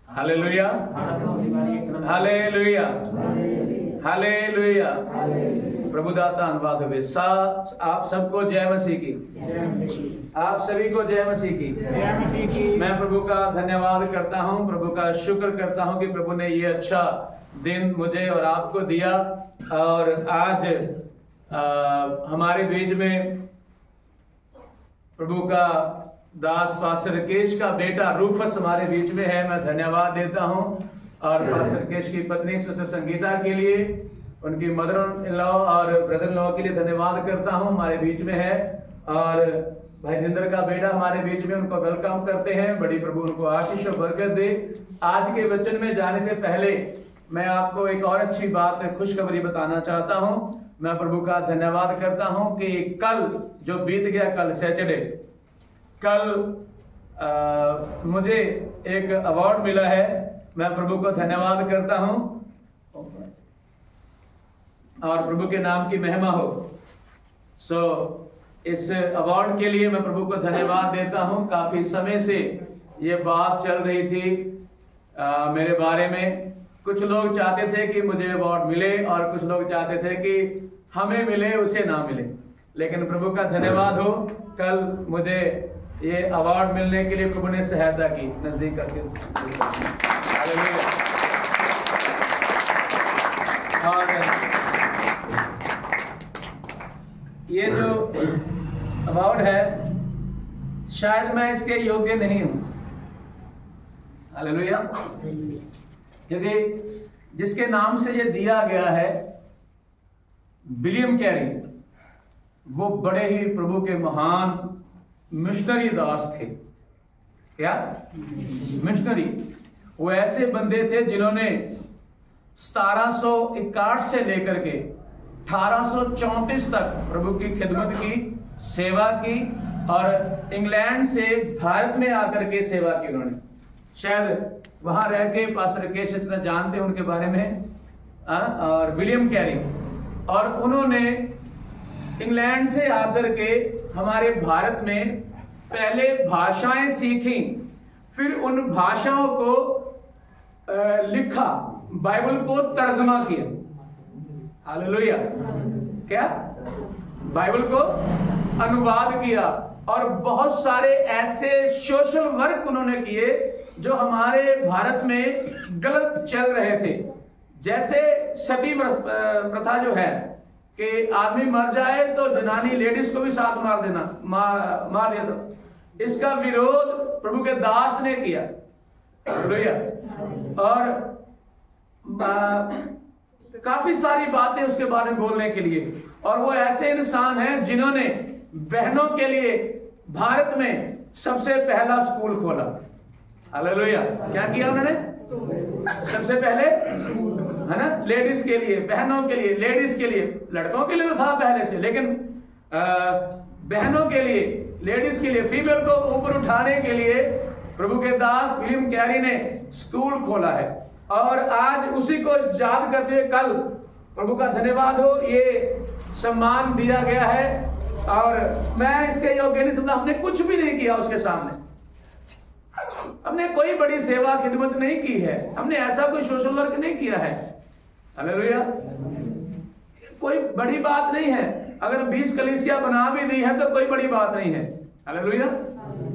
Hallelujah, hallelujah, hallelujah. प्रभु दाता धन्यवाद हो। आप सबको जय मसीह की, आप सभी को जय मसीह की। मैं प्रभु का धन्यवाद करता हूं, प्रभु का शुक्र करता हूं कि प्रभु ने ये अच्छा दिन मुझे और आपको दिया। और आज हमारे बीच में प्रभु का दास पास्टर केश का बेटा रूफस हमारे बीच में है। मैं धन्यवाद देता हूं। और पास्टर केश की पत्नी सिस्टर संगीता के लिए, उनकी मदर इन लॉ और ब्रदर इन लॉ के लिए धन्यवाद करता हूं, हमारे बीच में है। और भाई जिंदर का बेटा हमारे बीच में, उनको वेलकम करते हैं। बड़ी प्रभु उनको आशीष और बरकत दे। आज के वचन में जाने से पहले मैं आपको एक और अच्छी बात, खुशखबरी बताना चाहता हूं। मैं प्रभु का धन्यवाद करता हूं कि कल जो बीत गया, कल सैटरडे, कल मुझे एक अवार्ड मिला है। मैं प्रभु को धन्यवाद करता हूं और प्रभु के नाम की महिमा हो। इस अवार्ड के लिए मैं प्रभु को धन्यवाद देता हूं। काफी समय से ये बात चल रही थी मेरे बारे में। कुछ लोग चाहते थे कि मुझे अवार्ड मिले और कुछ लोग चाहते थे कि हमें मिले, उसे ना मिले। लेकिन प्रभु का धन्यवाद हो, कल मुझे ये अवार्ड मिलने के लिए प्रभु ने सहायता की, नजदीक करके। और ये जो अवार्ड है, शायद मैं इसके योग्य नहीं हूं। हालेलुया। क्योंकि जिसके नाम से ये दिया गया है, विलियम कैरी, वो बड़े ही प्रभु के महान मिशनरी दास थे। क्या मिशनरी? वो ऐसे बंदे थे जिन्होंने 1761 से लेकर के 1834 तक प्रभु की खिदमत की, सेवा की। और इंग्लैंड से भारत में आकर के सेवा की उन्होंने। शायद वहां रह के पास्टर केश इतना जानते हैं उनके बारे में। और विलियम कैरी, और उन्होंने इंग्लैंड से आकर के हमारे भारत में पहले भाषाएं सीखी, फिर उन भाषाओं को लिखा, बाइबल को तर्जमा किया। हालेलुया। क्या? बाइबल को अनुवाद किया। और बहुत सारे ऐसे सोशल वर्क उन्होंने किए जो हमारे भारत में गलत चल रहे थे। जैसे सती प्रथा जो है कि आदमी मर जाए तो जनानी, लेडीज को भी साथ मार देना, मार दिया। तो इसका विरोध प्रभु के दास ने किया। और काफी सारी बातें उसके बारे में बोलने के लिए। और वो ऐसे इंसान हैं जिन्होंने बहनों के लिए भारत में सबसे पहला स्कूल खोला। हालेलुया। क्या किया उन्होंने? सबसे पहले, है ना, लेडीज के लिए, बहनों के लिए, लेडीज के लिए। लड़कों के लिए तो था पहले से, लेकिन बहनों के लिए, लेडीज के लिए, फीमेल को ऊपर उठाने के लिए प्रभु के दास विलियम कैरी ने स्कूल खोला है। और आज उसी को याद करते हुए कल प्रभु का धन्यवाद हो, ये सम्मान दिया गया है। और मैं इसके योग्य नहीं समझता। हमने कुछ भी नहीं किया उसके सामने। हमने कोई बड़ी सेवा खिदमत नहीं की है। हमने ऐसा कोई सोशल वर्क नहीं किया है। हालेलुया। कोई बड़ी बात नहीं है। अगर 20 कलीसिया बना भी दी है तो कोई बड़ी बात नहीं है। हालेलुया।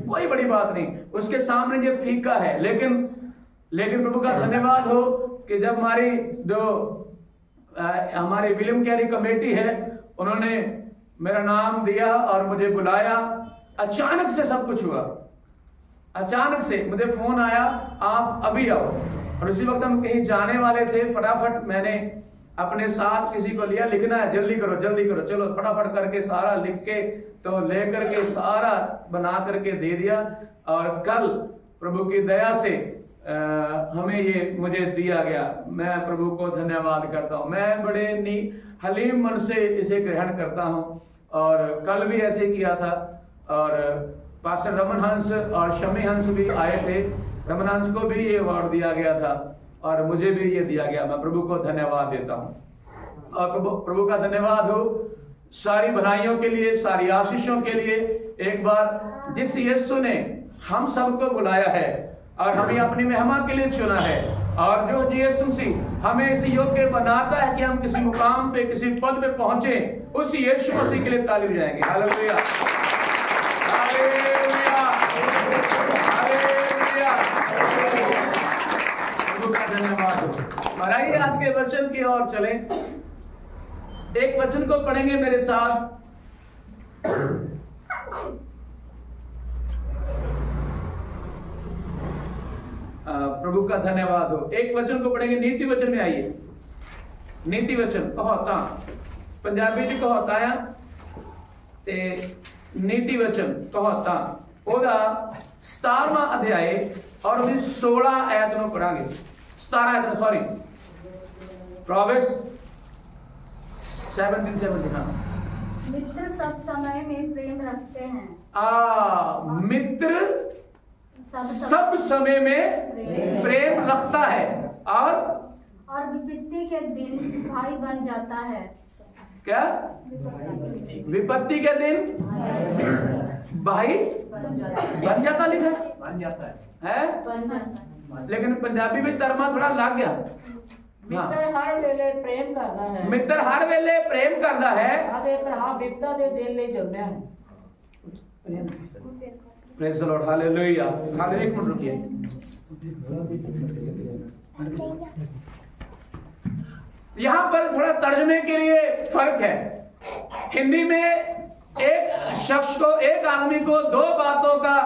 कोई बड़ी बात नहीं, उसके सामने ये फीका है। लेकिन प्रभु का धन्यवाद हो कि जब हमारी जो हमारी विलियम कैरी कमेटी है, उन्होंने मेरा नाम दिया और मुझे बुलाया। अचानक से सब कुछ हुआ। अचानक से मुझे फोन आया, आप अभी आओ। और उसी वक्त हम कहीं जाने वाले थे। फटाफट मैंने अपने साथ किसी को लिया, लिखना है, जल्दी करो जल्दी करो, चलो फटाफट करके सारा लिख के तो लेकर के सारा बना करके दे दिया। और कल प्रभु की दया से हमें ये मुझे दिया गया। मैं प्रभु को धन्यवाद करता हूँ। मैं बड़े हलीम मन से इसे ग्रहण करता हूँ। और कल भी ऐसे किया था। और पास्टर रमन हंस और शमी हंस भी आए थे। रमन हंस को भी ये अवार्ड दिया गया था और मुझे भी ये दिया गया। मैं प्रभु को धन्यवाद देता हूँ। और प्रभु का धन्यवाद हो सारी भलाइयों के लिए, सारी आशीषों के लिए। एक बार जिस यीशु ने हम सबको बुलाया है और हमें अपनी महिमा के लिए चुना है। और जो यीशु मसीह हमें इस योग्य बनाता है कि हम किसी मुकाम पे, किसी पद पे पहुंचे, उस यीशु मसीह के लिए ताली बजाएंगे। Hallelujah, hallelujah, hallelujah. धन्यवाद। और आइए आज के वचन की ओर चलें। एक वचन को पढ़ेंगे मेरे साथ। प्रभु का धन्यवाद हो। एक वचन को पढ़ेंगे, नीति वचन में आइए। नीति वचन कहोता पंजाबी च कहोता ते नीति वचन कहोता ओदा 17वां अध्याय और उसकी 16 आयत ਨੂੰ पढ़ांगे। 17 आयत, सॉरी, प्रोवर्ब्स 17:17। मित्र सब समय में प्रेम रखते हैं। मित्र सब समय में प्रेम रखता है और विपत्ति के दिन भाई बन जाता है। क्या? विपत्ति के दिन भाई बन जाता लिखा है, बन जाता है? बन जाता है। लेकिन पंजाबी में तरमा थोड़ा लग गया। मित्र हर वेले प्रेम करता है। मित्र हर वेले प्रेम करता है। आदे भरा विपदा दे दिल ले जम्या है। Praise the Lord, hallelujah. Hallelujah, एक मिनट रुकिए। यहां पर थोड़ा तर्जमे के लिए फर्क है। हिंदी में एक शख्स को, एक आदमी को 2 बातों का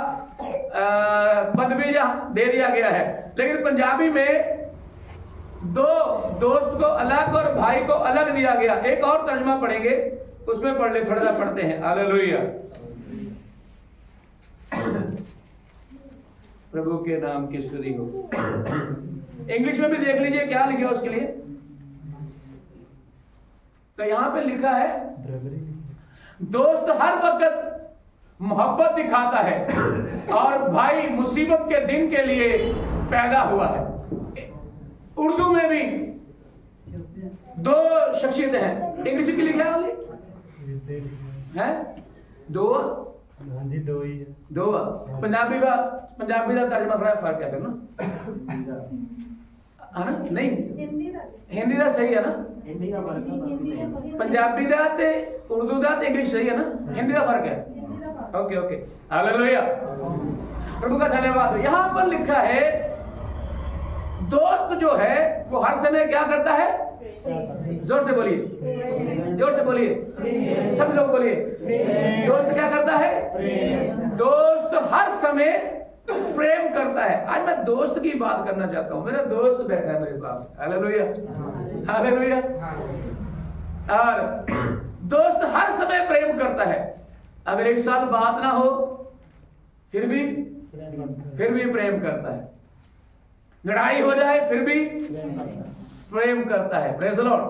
पदवी दे दिया गया है, लेकिन पंजाबी में 2 दोस्त को अलग और भाई को अलग दिया गया। एक और तर्जमा पढ़ेंगे, उसमें पढ़ ले, थोड़ा सा पढ़ते हैं। हालेलुया, प्रभु के नाम की स्तुति हो। इंग्लिश में भी देख लीजिए क्या लिखा उसके लिए। तो यहां पे लिखा है, दोस्त हर वक्त मोहब्बत दिखाता है और भाई मुसीबत के दिन के लिए पैदा हुआ है। उर्दू में भी 2 शख्सियतें हैं। इंग्लिश की लिखा है 2 पंजाबी का तर्जमा थोड़ा फर्क है ना, नहीं हिंदी का सही है ना, हिंदी का फर्क है। पंजाबी का ते उर्दू का ते इंग्लिश सही है ना, हिंदी का फर्क है। ओके ओके, हालेलुया, प्रभु का धन्यवाद। यहां पर लिखा है दोस्त जो है वो हर समय क्या करता है? जोर से बोलिए, जोर से बोलिए, सब लोग बोलिए। दोस्त क्या करता है? दोस्त हर समय प्रेम करता है। आज मैं दोस्त की बात करना चाहता हूं। मेरा दोस्त बैठा है मेरे पास। Hallelujah, hallelujah. और दोस्त हर समय प्रेम करता है। अगर एक साल बात ना हो फिर भी प्रेम करता है। लड़ाई हो जाए फिर भी प्रेम करता है। Praise the Lord.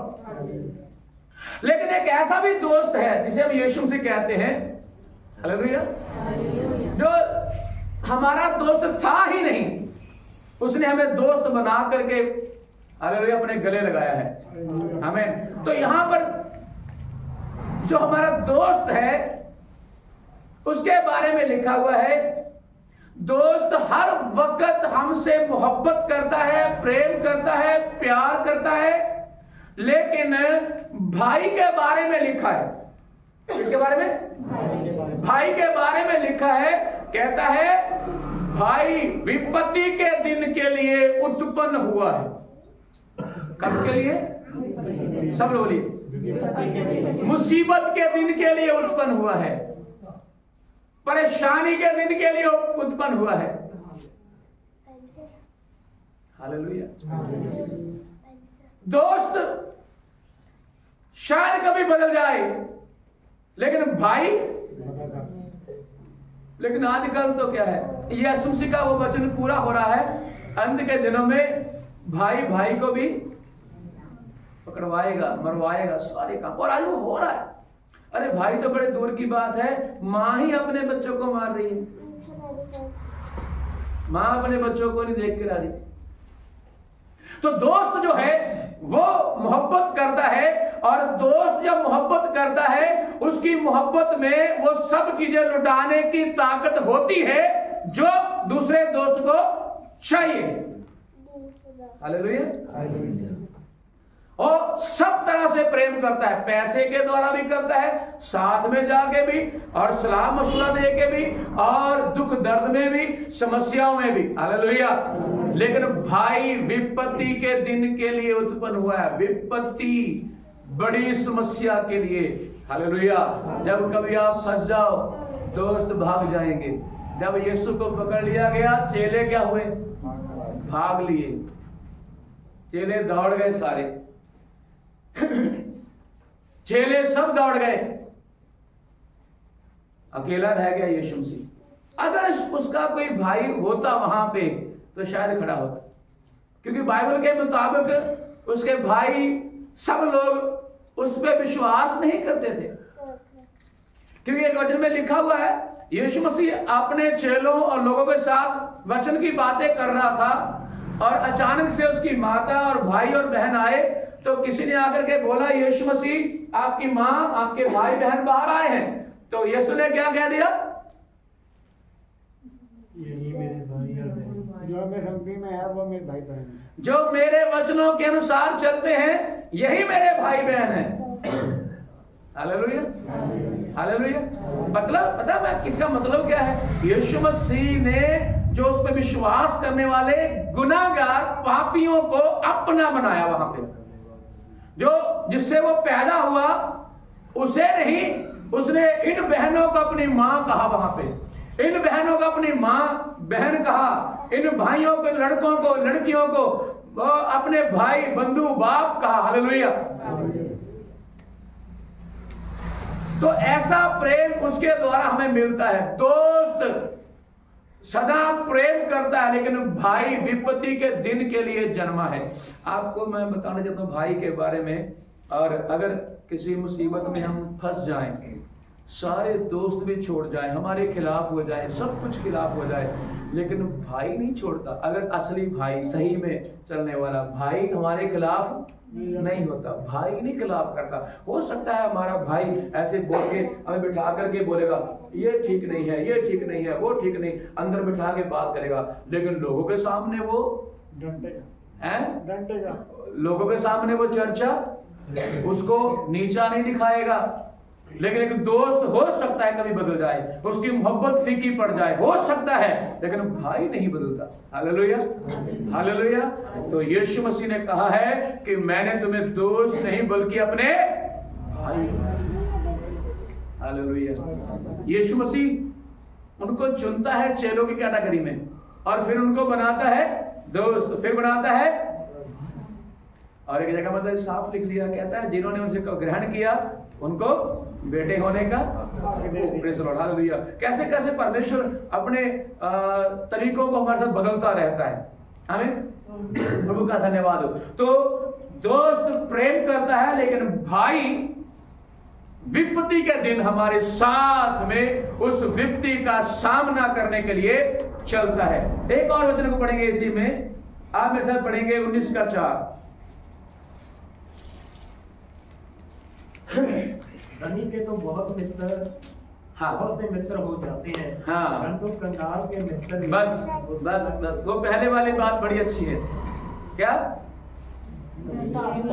लेकिन एक ऐसा भी दोस्त है जिसे हम यीशु मसीह कहते हैं, हालेलुया, जो हमारा दोस्त था ही नहीं, उसने हमें दोस्त बना करके हालेलुया अपने गले लगाया है। आमीन। तो यहां पर जो हमारा दोस्त है उसके बारे में लिखा हुआ है, दोस्त हर वक्त हमसे मोहब्बत करता है, प्रेम करता है, प्यार करता है। लेकिन भाई के बारे में लिखा है, किसके बारे में? भाई के बारे में लिखा है, कहता है भाई विपत्ति के दिन के लिए उत्पन्न हुआ है। कब के लिए? सब लोग बोलिए। मुसीबत के दिन के लिए उत्पन्न हुआ है, परेशानी के दिन के लिए उत्पन्न हुआ है। हालेलुया। दोस्त शायद कभी बदल जाए, लेकिन भाई, लेकिन आजकल तो क्या है, यीशु मसीह का वो वचन पूरा हो रहा है, अंत के दिनों में भाई भाई को भी पकड़वाएगा, मरवाएगा, सारे काम। और आज वो हो रहा है। अरे भाई तो बड़े दूर की बात है, मां ही अपने बच्चों को मार रही है। मां अपने बच्चों को नहीं देख के राजी। तो दोस्त जो है वो मोहब्बत करता है, और दोस्त जब मोहब्बत करता है उसकी मोहब्बत में वो सब चीजें लुटाने की ताकत होती है जो दूसरे दोस्त को चाहिए। हालेलुया। और सब तरह से प्रेम करता है, पैसे के द्वारा भी करता है, साथ में जाके भी, और सलाह मशवरा दे के भी, और दुख दर्द में भी, समस्याओं में भी। हालेलुया। लेकिन भाई विपत्ति के दिन के लिए उत्पन्न हुआ है, विपत्ति बड़ी समस्या के लिए। हालेलुया। जब कभी आप फंस जाओ, दोस्त भाग जाएंगे। जब यीशु को पकड़ लिया गया, चेले क्या हुए? भाग लिए। चेले दौड़ गए सारे, चेले सब दौड़ गए, अकेला रह गया यीशु मसीह। अगर उसका कोई भाई होता वहां पे तो शायद खड़ा होता, क्योंकि बाइबल के मुताबिक उसके भाई सब लोग उस पर विश्वास नहीं करते थे। क्योंकि एक वचन में लिखा हुआ है, यीशु मसीह अपने चेलों और लोगों के साथ वचन की बातें कर रहा था, और अचानक से उसकी माता और भाई और बहन आए। तो किसी ने आकर के बोला, यीशु मसीह आपकी माँ, आपके भाई बहन बाहर आए हैं। तो यीशु ने क्या कह दिया? यही मेरे भाई और बहन, जो मैं समझी में है वो मेरे भाई बहन है। जो मेरे वचनों के अनुसार चलते हैं, यही मेरे भाई बहन है। हालेलुया। हालेलुया। मतलब पता मैं किसका मतलब क्या है? यीशु मसीह ने जो उस पर विश्वास करने वाले गुनाहगार पापियों को अपना बनाया वहां पे, जो जिससे वो पैदा हुआ उसे नहीं, उसने इन बहनों को अपनी मां कहा वहां पे, इन बहनों को अपनी मां बहन कहा, इन भाइयों को, लड़कों को, लड़कियों को अपने भाई बंधु बाप कहा। हालेलुया। तो ऐसा प्रेम उसके द्वारा हमें मिलता है। दोस्त सदा प्रेम करता है, लेकिन भाई विपत्ति के दिन के लिए जन्मा है। आपको मैं बताना चाहता हूं भाई के बारे में। और अगर किसी मुसीबत में हम फंस जाएं, सारे दोस्त भी छोड़ जाएं, हमारे खिलाफ हो जाएं, सब कुछ खिलाफ हो जाए, लेकिन भाई नहीं छोड़ता। अगर असली भाई, सही में चलने वाला भाई हमारे खिलाफ नहीं होता, भाई नहीं खिलाफ करता। हो सकता है हमारा भाई ऐसे बोल के हमें बिठा करके बोलेगा, ये ठीक नहीं है, ये ठीक नहीं है, वो ठीक नहीं, अंदर बिठा के बात करेगा, लेकिन लोगों के सामने वो डंटेगा, लोगों के सामने वो चर्चा उसको नीचा नहीं दिखाएगा। लेकिन एक दोस्त हो सकता है कभी बदल जाए, उसकी मोहब्बत फीकी पड़ जाए, हो सकता है, लेकिन भाई नहीं बदलता। हालेलुया। हालेलुया। तो यीशु मसीह ने कहा है कि मैंने तुम्हें दोस्त नहीं बल्कि अपने भाई। हालेलुया। यीशु मसीह उनको चुनता है चेलों की कैटेगरी में, और फिर उनको बनाता है दोस्त, फिर बनाता है। और एक जगह मतलब साफ लिख दिया, कहता है जिन्होंने उनसे ग्रहण किया उनको बेटे होने का। Praise the Lord. हालेलुया। कैसे कैसे परमेश्वर अपने तरीकों को हमारे साथ बदलता रहता है। आमीन। प्रभु का धन्यवाद हो। तो दोस्त प्रेम करता है, लेकिन भाई विपत्ति के दिन हमारे साथ में उस विपत्ति का सामना करने के लिए चलता है। एक और वचन को पढ़ेंगे इसी में, आप मेरे साथ पढ़ेंगे 19:4। धनी के तो बहुत मित्र, बहुत से मित्र हो जाते हैं, परंतु कंगाल के मित्र बस बस बस। वो पहले वाली बात बड़ी अच्छी है। क्या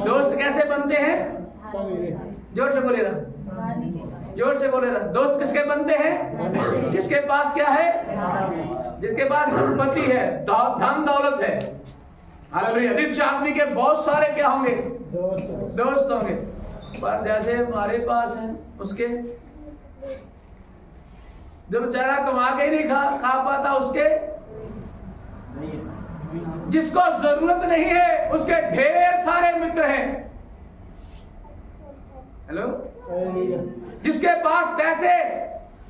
दोस्त कैसे बनते हैं? जोर से बोले रहा, जोर से बोले रहा। दोस्त किसके बनते हैं? जिसके पास क्या है? जिसके पास संपत्ति है, धन दौलत है। हालेलुया। रिच आदमी के बहुत सारे क्या होंगे? दोस्त होंगे। पर जैसे हमारे पास है, उसके जो बेचारा कमा के ही नहीं खा पाता, उसके जिसको जरूरत नहीं है उसके ढेर सारे मित्र हैं। हेलो। जिसके पास पैसे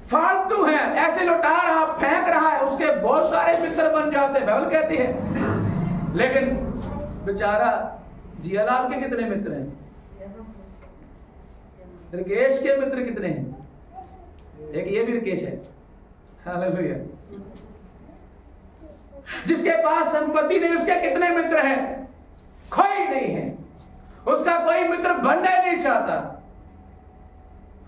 फालतू हैं, ऐसे लुटा रहा, फेंक रहा है, उसके बहुत सारे मित्र बन जाते हैं, बाइबल कहती है। लेकिन बेचारा जियालाल के कितने मित्र हैं? रिकेश के मित्र कितने हैं? एक ये भी रिकेश है। हालेलुया। जिसके पास संपत्ति नहीं, उसके कितने मित्र हैं? कोई नहीं है। उसका कोई मित्र बनना ही नहीं चाहता।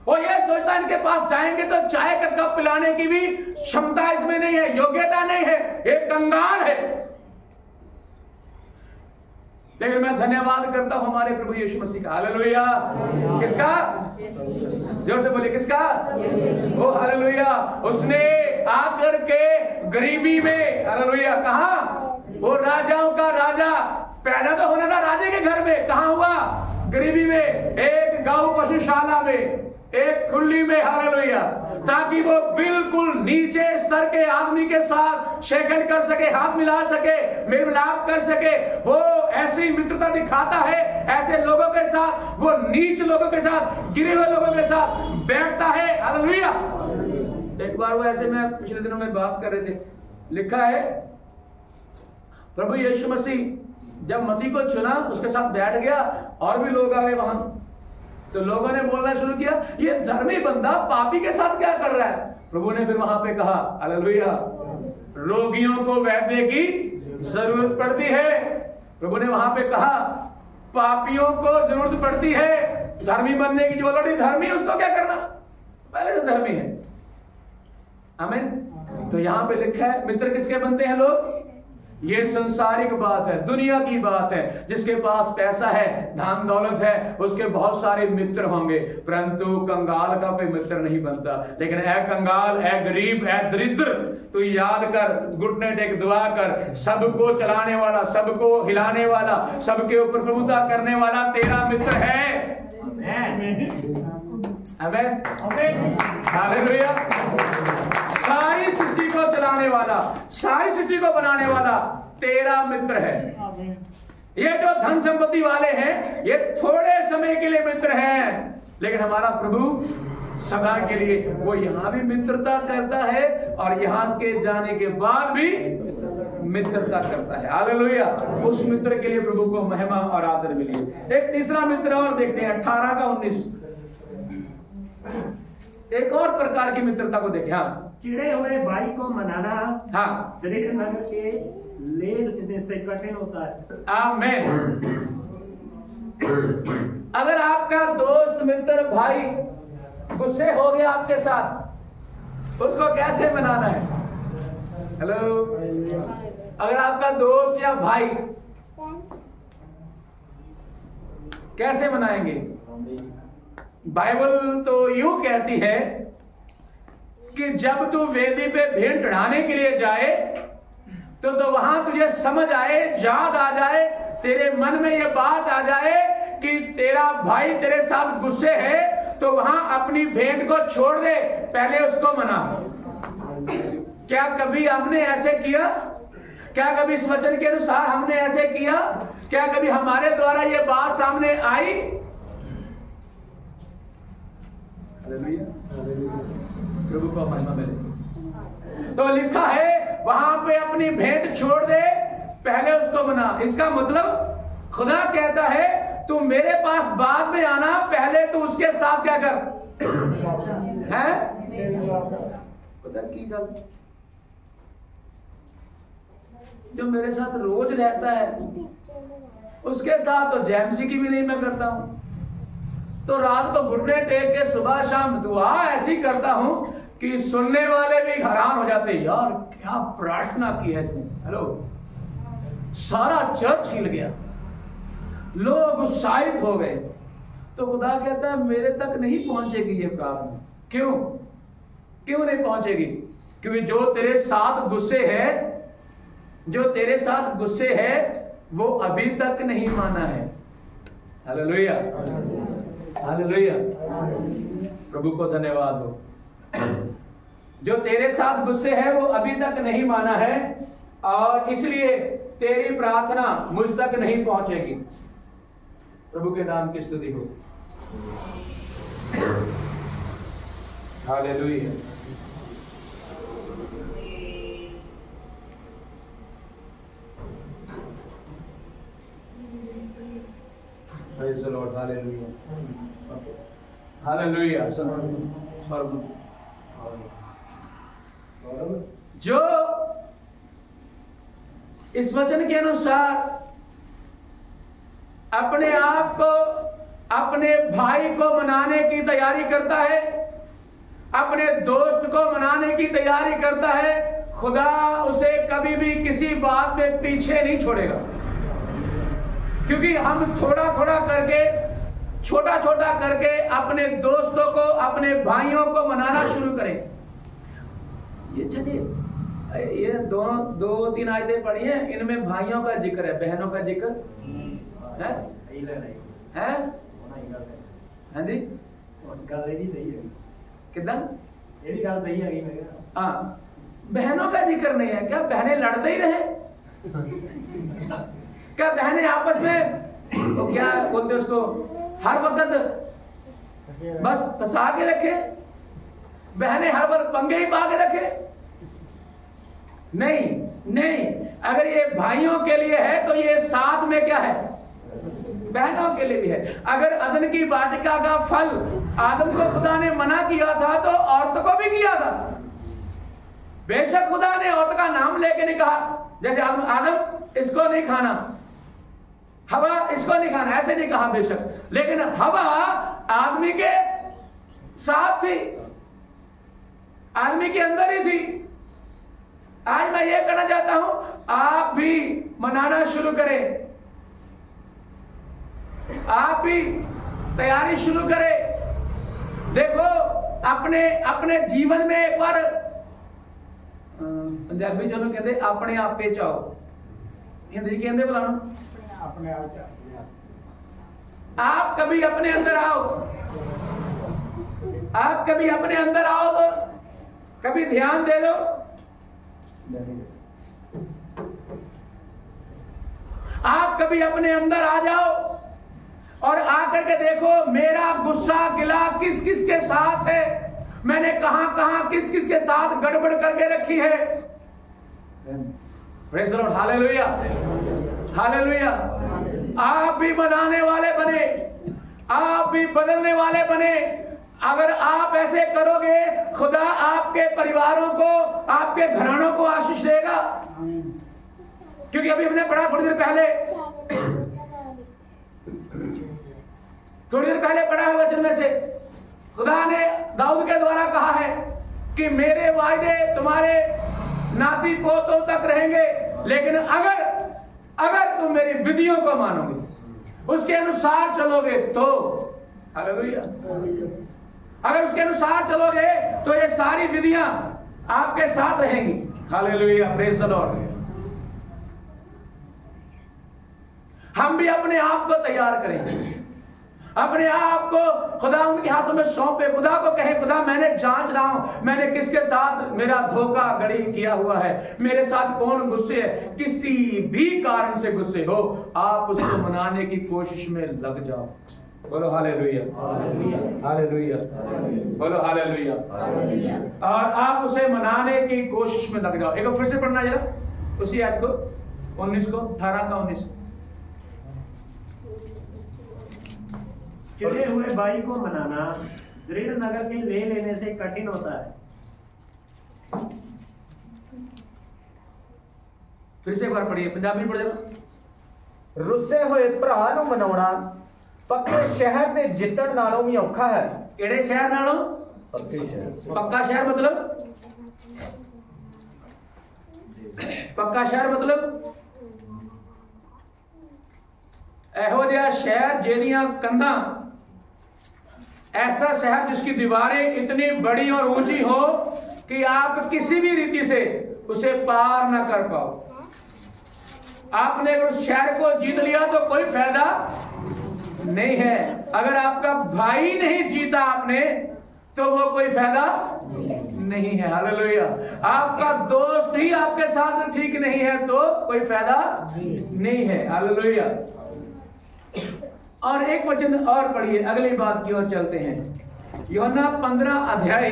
वो ये सोचता है इनके पास जाएंगे तो चाय का कप पिलाने की भी क्षमता इसमें नहीं है, योग्यता नहीं है, एक कंगाल है। लेकिन मैं धन्यवाद करता हूं हमारे प्रभु यीशु मसीह का। हालेलुया। किसका? जोर से बोलिए, किसका? ओ हालेलुया। उसने आकर के गरीबी में, हालेलुया, कहा? वो राजाओं का राजा पैदा तो होना था राजे के घर में, कहां हुआ? गरीबी में, एक गौ पशुशाला में, एक खुली में, हालेलुया, ताकि वो बिल्कुल नीचे स्तर के आदमी के साथ शेखन कर सके, हाथ मिला सके, मेल मिलाप कर सके। वो ऐसी मित्रता दिखाता है ऐसे लोगों के साथ, वो नीच लोगों के साथ, गिरे हुए लोगों के साथ बैठता है। हालेलुया। एक बार वो ऐसे में पिछले दिनों में बात कर रहे थे, लिखा है प्रभु यीशु मसीह जब मती को चुना, उसके साथ बैठ गया और भी लोग आ गए वहां, तो लोगों ने बोलना शुरू किया, ये धर्मी बंदा पापी के साथ क्या कर रहा है? प्रभु ने फिर वहां पे कहा, हालेलुया, रोगियों को वैद्य की जरूरत पड़ती है। प्रभु ने वहां पे कहा पापियों को जरूरत पड़ती है धर्मी बनने की। जो ऑलरेडी धर्मी है उसको क्या करना? पहले से धर्मी है। आमीन। तो यहां पे लिखा है मित्र किसके बनते हैं लोग? ये संसारिक बात है, दुनिया की बात है। जिसके पास पैसा है, धन दौलत है, उसके बहुत सारे मित्र होंगे, परंतु कंगाल का कोई मित्र नहीं बनता। लेकिन ऐ कंगाल, ऐ गरीब, ऐ दरिद्र, तू याद कर, घुटने टेक दुआ कर, सबको चलाने वाला, सबको हिलाने वाला, सबके ऊपर प्रभुता करने वाला तेरा मित्र है। आमीन। हालेलुया। सारी सृष्टि को चलाने वाला, सारी सृष्टि को बनाने वाला तेरा मित्र है। ये जो धन संपत्ति वाले हैं, ये थोड़े समय के लिए मित्र हैं, लेकिन हमारा प्रभु सदा के लिए, वो यहां भी मित्रता करता है और यहां के जाने के बाद भी मित्रता करता है। हालेलुया। उस मित्र के लिए प्रभु को महिमा और आदर मिली। एक तीसरा मित्र और देखते हैं, 18 का 19। एक और प्रकार की मित्रता को देखें। हाँ, चिड़े हुए भाई को मनाना, हाँ, दृढ़ नगर के लेर से कठिन होता है। आमीन। अगर आपका दोस्त, मित्र, भाई गुस्से हो गया आपके साथ, उसको कैसे मनाना है? हेलो। अगर आपका दोस्त या भाई, कैसे मनाएंगे? बाइबल तो यूं कहती है कि जब तू वेदी पे भेंट चढ़ाने के लिए जाए तो वहां तुझे समझ आए, याद आ जाए, तेरे मन में यह बात आ जाए कि तेरा भाई तेरे साथ गुस्से है, तो वहां अपनी भेंट को छोड़ दे, पहले उसको मना। क्या कभी हमने ऐसे किया? क्या कभी इस वचन के अनुसार हमने ऐसे किया? क्या कभी हमारे द्वारा यह बात सामने आई? प्रभु को महिमा मिले। तो लिखा है वहां पे अपनी भेंट छोड़ दे, पहले उसको मना। इसका मतलब खुदा कहता है तू मेरे पास बाद में आना, पहले तू उसके साथ क्या कर है? खुदा की गल जो मेरे साथ रोज रहता है, उसके साथ तो जैमसी की भी नहीं मैं करता हूं। तो रात को घुटने टेक के सुबह शाम दुआ ऐसी करता हूं कि सुनने वाले भी हैरान हो जाते, यार क्या प्रार्थना की है इसने। हेलो। सारा चर्च हिल गया, लोग उत्साहित हो गए। तो खुदा कहता है मेरे तक नहीं पहुंचेगी ये प्रार्थना। क्यों? क्यों नहीं पहुंचेगी? क्योंकि जो तेरे साथ गुस्से है, जो तेरे साथ गुस्से है, वो अभी तक नहीं माना है। Hallelujah, hallelujah. प्रभु को धन्यवाद हो। जो तेरे साथ गुस्से है वो अभी तक नहीं माना है, और इसलिए तेरी प्रार्थना मुझ तक नहीं पहुंचेगी। प्रभु के नाम की स्तुति हो। Hallelujah. Praise the Lord. Hallelujah. Hallelujah. जो इस वचन के अनुसार अपने आप को, अपने भाई को मनाने की तैयारी करता है, अपने दोस्त को मनाने की तैयारी करता है, खुदा उसे कभी भी किसी बात में पीछे नहीं छोड़ेगा। क्योंकि हम थोड़ा थोड़ा करके, छोटा छोटा करके अपने दोस्तों को, अपने भाइयों को मनाना शुरू करें। ये चलिए, ये दो तीन आयतें पढ़ी हैं, इनमें भाइयों का जिक्र है, बहनों का जिक्र है? हैं? हाँ जी, कितना? हाँ, बहनों का जिक्र नहीं है क्या? बहनें लड़ते ही रहे क्या? बहनें आपस में तो क्या बोलते उसको, हर वक्त बस फंसा के रखे? बहनें हर वक्त पंगे ही पा के रखे? नहीं नहीं, अगर ये भाइयों के लिए है तो ये साथ में क्या है? बहनों के लिए भी है। अगर अदन की वाटिका का फल आदम को खुदा ने मना किया था तो औरत को भी किया था। बेशक खुदा ने औरत का नाम लेके नहीं कहा, जैसे आदम इसको नहीं खाना, हवा इसको नहीं खाना, ऐसे नहीं कहा बेशक, लेकिन हवा आदमी के साथ थी, आदमी के अंदर ही थी। आज मैं ये कहना चाहता हूं, आप भी मनाना शुरू करें, आप भी तैयारी शुरू करें। देखो अपने अपने जीवन में एक बार, पंजाबी चलो कहते अपने आप पे चाओ, हिंदी कहते बुलाओ, अपने आप कभी अपने अंदर आओ, आप कभी अपने अंदर आओ तो कभी ध्यान दे दो। आप कभी अपने अंदर आ जाओ और आकर के देखो मेरा गुस्सा गिला किस किस के साथ है, मैंने कहां कहां किस किस के साथ गड़बड़ करके रखी है। Praise the Lord, hallelujah hallelujah. आप भी बनाने वाले बने, आप भी बदलने वाले बने। अगर आप ऐसे करोगे, खुदा आपके परिवारों को, आपके घरानों को आशीष देगा। क्योंकि अभी हमने पढ़ा थोड़ी देर पहले पढ़ा है वचन में से, खुदा ने दाऊद के द्वारा कहा है कि मेरे वायदे तुम्हारे नाती पोतों तक रहेंगे, लेकिन अगर तुम मेरी विधियों को मानोगे, उसके अनुसार चलोगे तो, हालेलुया, अगर उसके अनुसार चलोगे तो ये सारी विधियां आपके साथ रहेंगी। Hallelujah, praise the Lord. हम भी अपने आप को तैयार करें, अपने आप को खुदा उनके हाथों में सौंपे, खुदा को कहे खुदा मैंने जांच रहा हूं, मैंने किसके साथ मेरा धोखा गड़ी किया हुआ है, मेरे साथ कौन गुस्से है। किसी भी कारण से गुस्से हो, आप उसको मनाने की कोशिश में लग जाओ। बोलो हालेलुया हालेलुया, बोलो हालेलुया। और आप उसे मनाने की कोशिश में लग जाओ। एक बार फिर से पढ़ना जरा उसी आयत को, 19 को, 18 का 19। चुने हुए भाई को मनाना दृढ़ नगर के ले लेने से कठिन होता है। फिर से एक बार पढ़िए, पंजाबी में पढ़िए। रुसे हुए भरा नूं मनाउणा पक्के शहर दे जितण नालों भी औखा है। किहड़े शहर नालों? पक्के शहर। पक्का शहर मतलब? पक्का शहर मतलब ਇਹੋ ਜਿਹਾ शहर जेदियां कंधां, ऐसा शहर जिसकी दीवारें इतनी बड़ी और ऊंची हो कि आप किसी भी रीति से उसे पार ना कर पाओ। आपने उस शहर को जीत लिया तो कोई फायदा नहीं है। अगर आपका भाई नहीं जीता आपने तो वो कोई फायदा नहीं है। हालेलुया। आपका दोस्त ही आपके साथ ठीक नहीं है तो कोई फायदा नहीं है। हालेलुया। और एक वचन और पढ़िए, अगली बात की ओर चलते हैं। यूहन्ना 15 अध्याय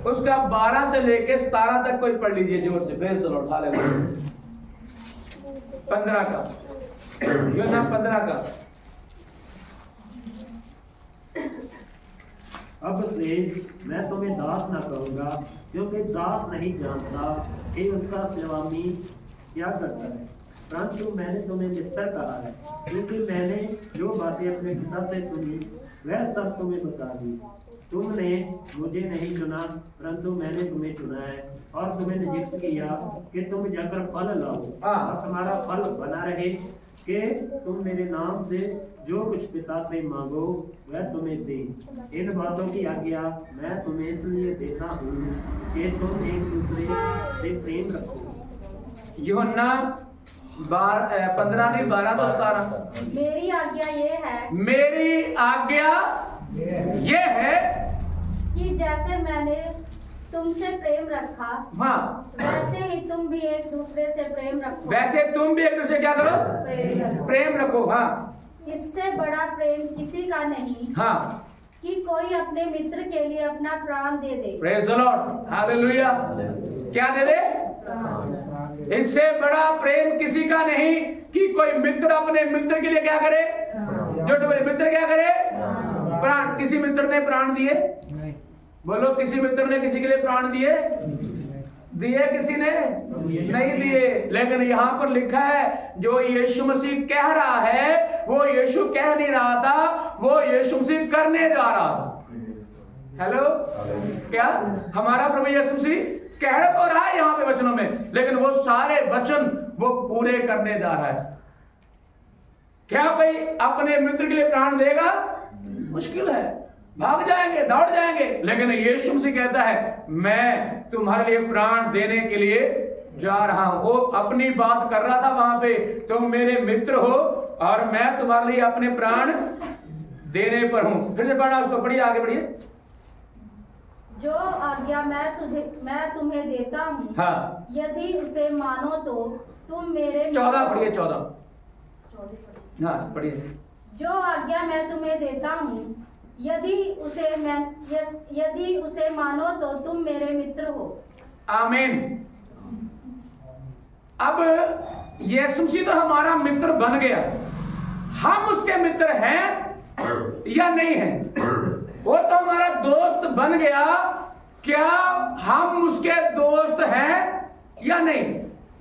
उसका 12 से लेके 17 तक कोई पढ़ लीजिए जोर से। Praise the Lord, hallelujah. 15 का, यूहन्ना 15 का। अब से मैं तुम्हें दास ना कहूंगा, क्योंकि दास नहीं जानता कि उसका स्वामी क्या करता है, परंतु मैंने तुम्हें मित्र कहा है, क्योंकि मैंने जो बातें अपने पिता से सुनी वह सब तुम्हें बता दी। तुमने मुझे नहीं चुना, परंतु मैंने तुम्हें चुना है और तुम्हें नियुक्त किया कि तुम जाकर फल लाओ और तुम्हारा फल बना रहे, कि तुम मेरे नाम से जो कुछ पिता से मांगो वह तुम्हें दे। इन बातों की आज्ञा मैं तुम्हें इसलिए देता हूँ कि तुम एक दूसरे से प्रेम रखो। यूहन्ना 15 नहीं 12 तो 17। मेरी आज्ञा ये है मेरी आज्ञा ये है कि जैसे मैंने तुमसे प्रेम रखा हाँ वैसे ही तुम भी एक दूसरे से प्रेम रखो। वैसे तुम भी एक दूसरे क्या करो? प्रेम रखो। प्रेम रखो। हाँ इससे बड़ा प्रेम किसी का नहीं हाँ कि कोई अपने मित्र के लिए अपना प्राण दे दे। Praise the Lord, hallelujah. क्या दे दे? इससे बड़ा प्रेम किसी का नहीं कि कोई मित्र अपने मित्र के लिए क्या करे? जो तुम्हारे मित्र क्या करे? प्राण। किसी मित्र ने प्राण दिए? बोलो, किसी मित्र ने किसी के लिए प्राण दिए? दिए किसी ने नहीं दिए। लेकिन यहाँ पर लिखा है जो यीशु मसीह कह रहा है वो यीशु कह नहीं रहा था, वो यीशु मसीह करने जा रहा था। हेलो, क्या हमारा प्रभु यीशु मसीह कह तो रहा है यहाँ पे वचनों में, लेकिन वो सारे वचन वो पूरे करने जा रहा है। क्या भाई अपने मित्र के लिए प्राण देगा? मुश्किल है, भाग जाएंगे, दौड़ जाएंगे। लेकिन यीशु मसीह कहता है मैं तुम्हारे लिए प्राण देने के लिए जा रहा हूं। वो अपनी बात कर रहा था वहां पे, तुम मेरे मित्र हो और मैं तुम्हारे लिए अपने प्राण देने पर हूं। फिर से पढ़ना उसको, पढ़िए, आगे बढ़िए। जो आज्ञा मैं तुम्हें देता हूँ हाँ, यदि उसे मानो तो तुम मेरे 14 पढ़िए, 14। हाँ पढ़िए। जो आज्ञा मैं तुम्हें देता हूँ यदि उसे मानो तो तुम मेरे मित्र हो। आमीन। अब यीशु मसीह तो हमारा मित्र बन गया, हम उसके मित्र हैं या नहीं हैं? वो तो हमारा दोस्त बन गया, क्या हम उसके दोस्त हैं या नहीं?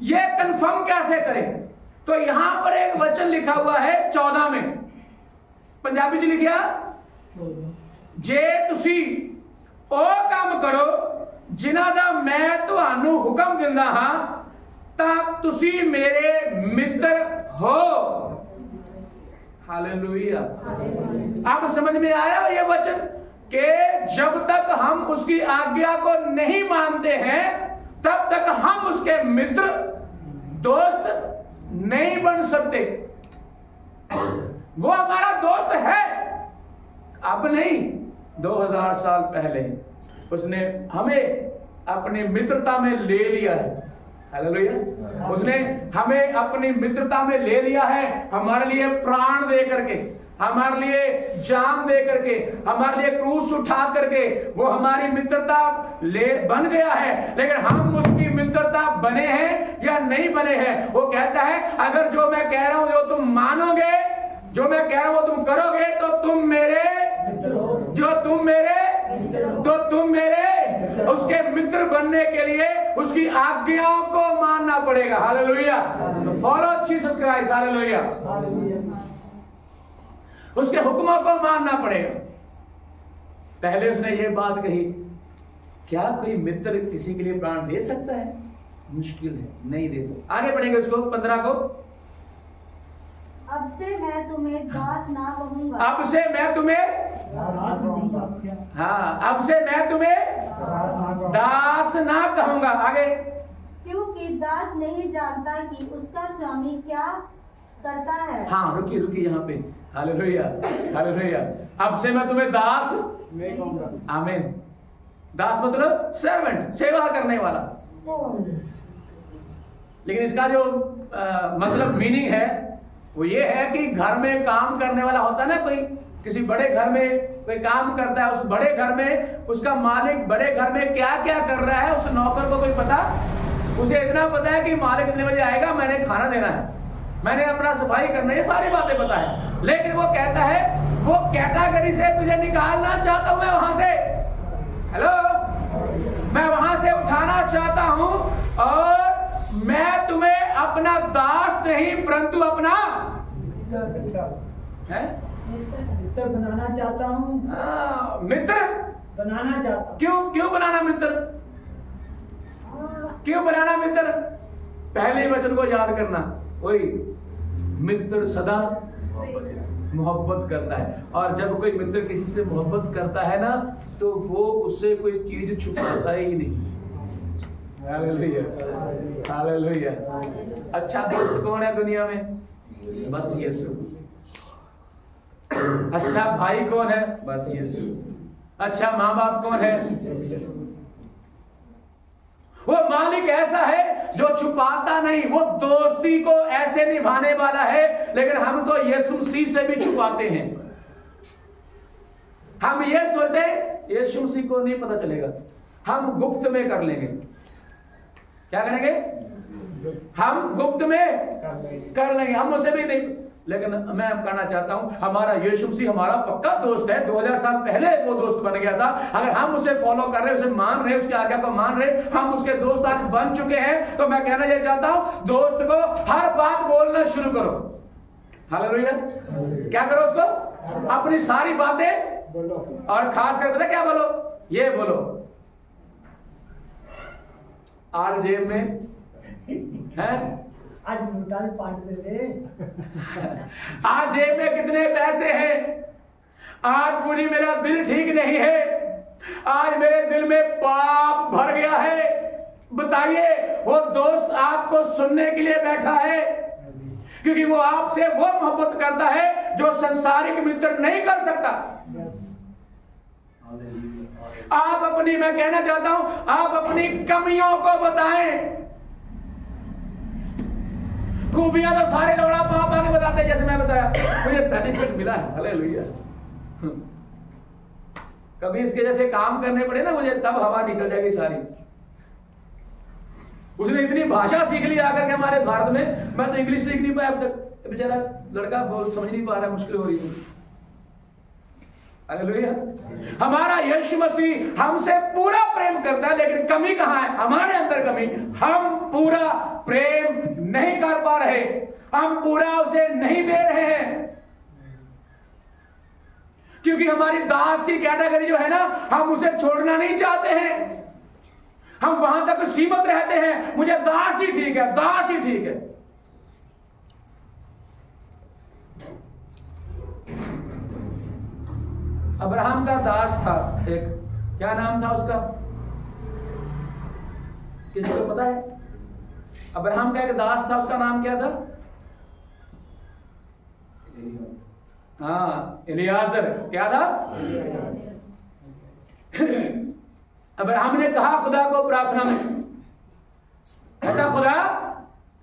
ये कंफर्म कैसे करें? तो यहां पर एक वचन लिखा हुआ है 14 में, पंजाबी जी लिखिया, जे तुसी ओ काम करो जिन्हां दा मैं तुहानू हुक्म दिंदा हां तां तुसी मेरे मित्र हो। हालेलुया। अब समझ में आया ये वचन कि जब तक हम उसकी आज्ञा को नहीं मानते हैं तब तक हम उसके मित्र दोस्त नहीं बन सकते। वो हमारा दोस्त है, अब नहीं, 2000 साल पहले उसने हमें अपनी मित्रता में ले लिया है। हालेलुया। उसने हमें अपनी मित्रता में ले लिया है, हमारे लिए प्राण दे करके, हमारे लिए जान दे करके, हमारे लिए क्रूस उठा करके वो हमारी मित्रता ले बन गया है। लेकिन हम उसकी मित्रता बने हैं या नहीं बने हैं? वो कहता है अगर जो मैं कह रहा हूं जो तुम मानोगे, जो मैं कह रहा हूं वो तुम करोगे तो तुम मेरे उसके मित्र बनने के लिए उसकी आज्ञाओं को मानना पड़ेगा। Hallelujah. Follow Jesus Christ. Hallelujah. उसके हुक्मों को मानना पड़ेगा। पहले उसने ये बात कही, क्या कोई मित्र किसी के लिए प्राण दे सकता है? मुश्किल है, नहीं दे सकता। आगे पढ़ेंगे उसको 15 को। अब से मैं तुम्हें दास ना कहूंगा। अब से मैं तुम्हें दास ना कहूंगा। आगे, क्योंकि दास नहीं जानता कि उसका स्वामी क्या करता है। हाँ रुकी यहाँ पे। Hallelujah, hallelujah. अब से मैं तुम्हें दास नहीं कहूंगा। आमीन। दास मतलब सर्वेंट, सेवा करने वाला। लेकिन इसका जो मतलब मीनिंग है वो ये है कि घर में काम करने वाला होता है ना, कोई किसी बड़े घर में कोई काम करता है, उस बड़े घर में उसका मालिक बड़े घर में क्या क्या कर रहा है उस नौकर को कोई पता? उसे इतना पता है कि मालिक इतने बजे आएगा, मैंने खाना देना है, मैंने अपना सफाई करना है, ये सारी बातें पता है। लेकिन वो कहता है वो कैटेगरी से तुझे निकालना चाहता हूं मैं वहां से। हेलो, मैं वहां से उठाना चाहता हूं और मैं तुम्हें अपना दास नहीं परंतु अपना मित्र बनाना चाहता हूँ। मित्र बनाना चाहता हूँ। क्यों बनाना मित्र? क्यों बनाना मित्र? पहले वचन को याद करना। वही मित्र सदा मोहब्बत करता है। और जब कोई मित्र किसी से मोहब्बत करता है ना, तो वो उससे कोई चीज छुपाता ही नहीं। Hallelujah, hallelujah. अच्छा दोस्त कौन है दुनिया में? बस यीशु। अच्छा भाई कौन है? बस यीशु। अच्छा माँ बाप कौन है? वो मालिक ऐसा है जो छुपाता नहीं, वो दोस्ती को ऐसे निभाने वाला है। लेकिन हम तो यीशु मसीह से भी छुपाते हैं। हम ये सोचते हैं यीशु मसीह को नहीं पता चलेगा, हम गुप्त में कर लेंगे। क्या करेंगे? हम गुप्त में कर लेंगे, हम उसे भी नहीं। लेकिन मैं कहना चाहता हूं, हमारा यीशु मसीह हमारा पक्का दोस्त है। 2000 साल पहले वो दोस्त बन गया था। अगर हम उसे फॉलो कर रहे, उसे मान रहे, उसकी आज्ञा को मान रहे, हम उसके दोस्त आज बन चुके हैं। तो मैं कहना ये चाहता हूं, दोस्त को हर बात बोलना शुरू करो। हालेलुया। क्या करो? उसको अपनी सारी बातें, और खास कर पता क्या बोलो? ये बोलो, आज जेब में है, आज मुताल पाट दे दे। आज जेब में कितने पैसे हैं? आज पूरी मेरा दिल ठीक नहीं है, आज मेरे दिल में पाप भर गया है। बताइए, वो दोस्त आपको सुनने के लिए बैठा है, क्योंकि वो आपसे वो मोहब्बत करता है जो संसारिक मित्र नहीं कर सकता। आप अपनी, मैं कहना चाहता हूं, आप अपनी कमियों को बताएं। खूबियां तो सारे लौड़ा पापा के बताते हैं। जैसे मैं बताया, मुझे सर्टिफिकेट मिला है, हालेलुया। कभी इसके जैसे काम करने पड़े ना मुझे, तब हवा निकल जाएगी सारी। उसने इतनी भाषा सीख ली आकर के हमारे भारत में, मैं तो इंग्लिश सीख नहीं पाया अब तक। बेचारा लड़का बोल समझ नहीं पा रहा, मुश्किल हो रही है। हालेलुया। हमारा यीशु मसीह हमसे पूरा प्रेम करता है, लेकिन कमी कहां है? हमारे अंदर कमी। हम पूरा प्रेम नहीं कर पा रहे, हम पूरा उसे नहीं दे रहे हैं, क्योंकि हमारी दास की कैटेगरी जो है ना, हम उसे छोड़ना नहीं चाहते हैं। हम वहां तक सीमित रहते हैं, मुझे दास ही ठीक है, दास ही ठीक है। अब्राहम का दास था एक, क्या नाम था उसका? किसी को पता है? अब्राहम का एक दास था, उसका नाम क्या था? हाँ, एलियाजर। क्या था? अब्राहम ने कहा खुदा को प्रार्थना में, अच्छा खुदा,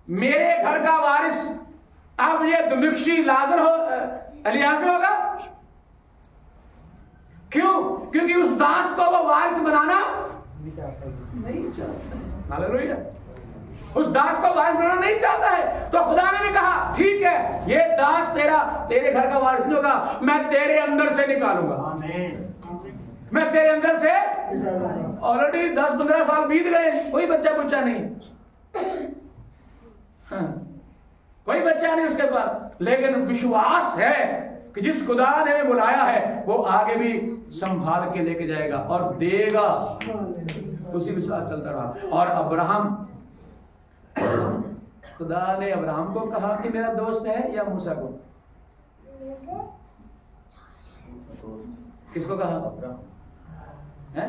मेरे घर का वारिस अब ये दुमिक्शी एलियाजर होगा। क्यों? क्योंकि उस दास को वो वारिस बनाना नहीं चाहता। हालेलुया। उस दास को वारिस बनाना नहीं चाहता है। तो खुदा ने भी कहा, ठीक है, ये दास तेरे घर का वारिस नहीं होगा, मैं तेरे अंदर से निकालूंगा। मैं तेरे अंदर से, ऑलरेडी 10-15 साल बीत गए, कोई बच्चा नहीं। हाँ, कोई बच्चा नहीं उसके पास, लेकिन विश्वास है कि जिस खुदा ने हमें बुलाया है वो आगे भी संभाल के लेके जाएगा और देगा। उसी विश्वास चलता रहा। और अब्राहम, खुदा ने अब्राहम को कहा कि मेरा दोस्त है, या मूसा को? किसको कहा? है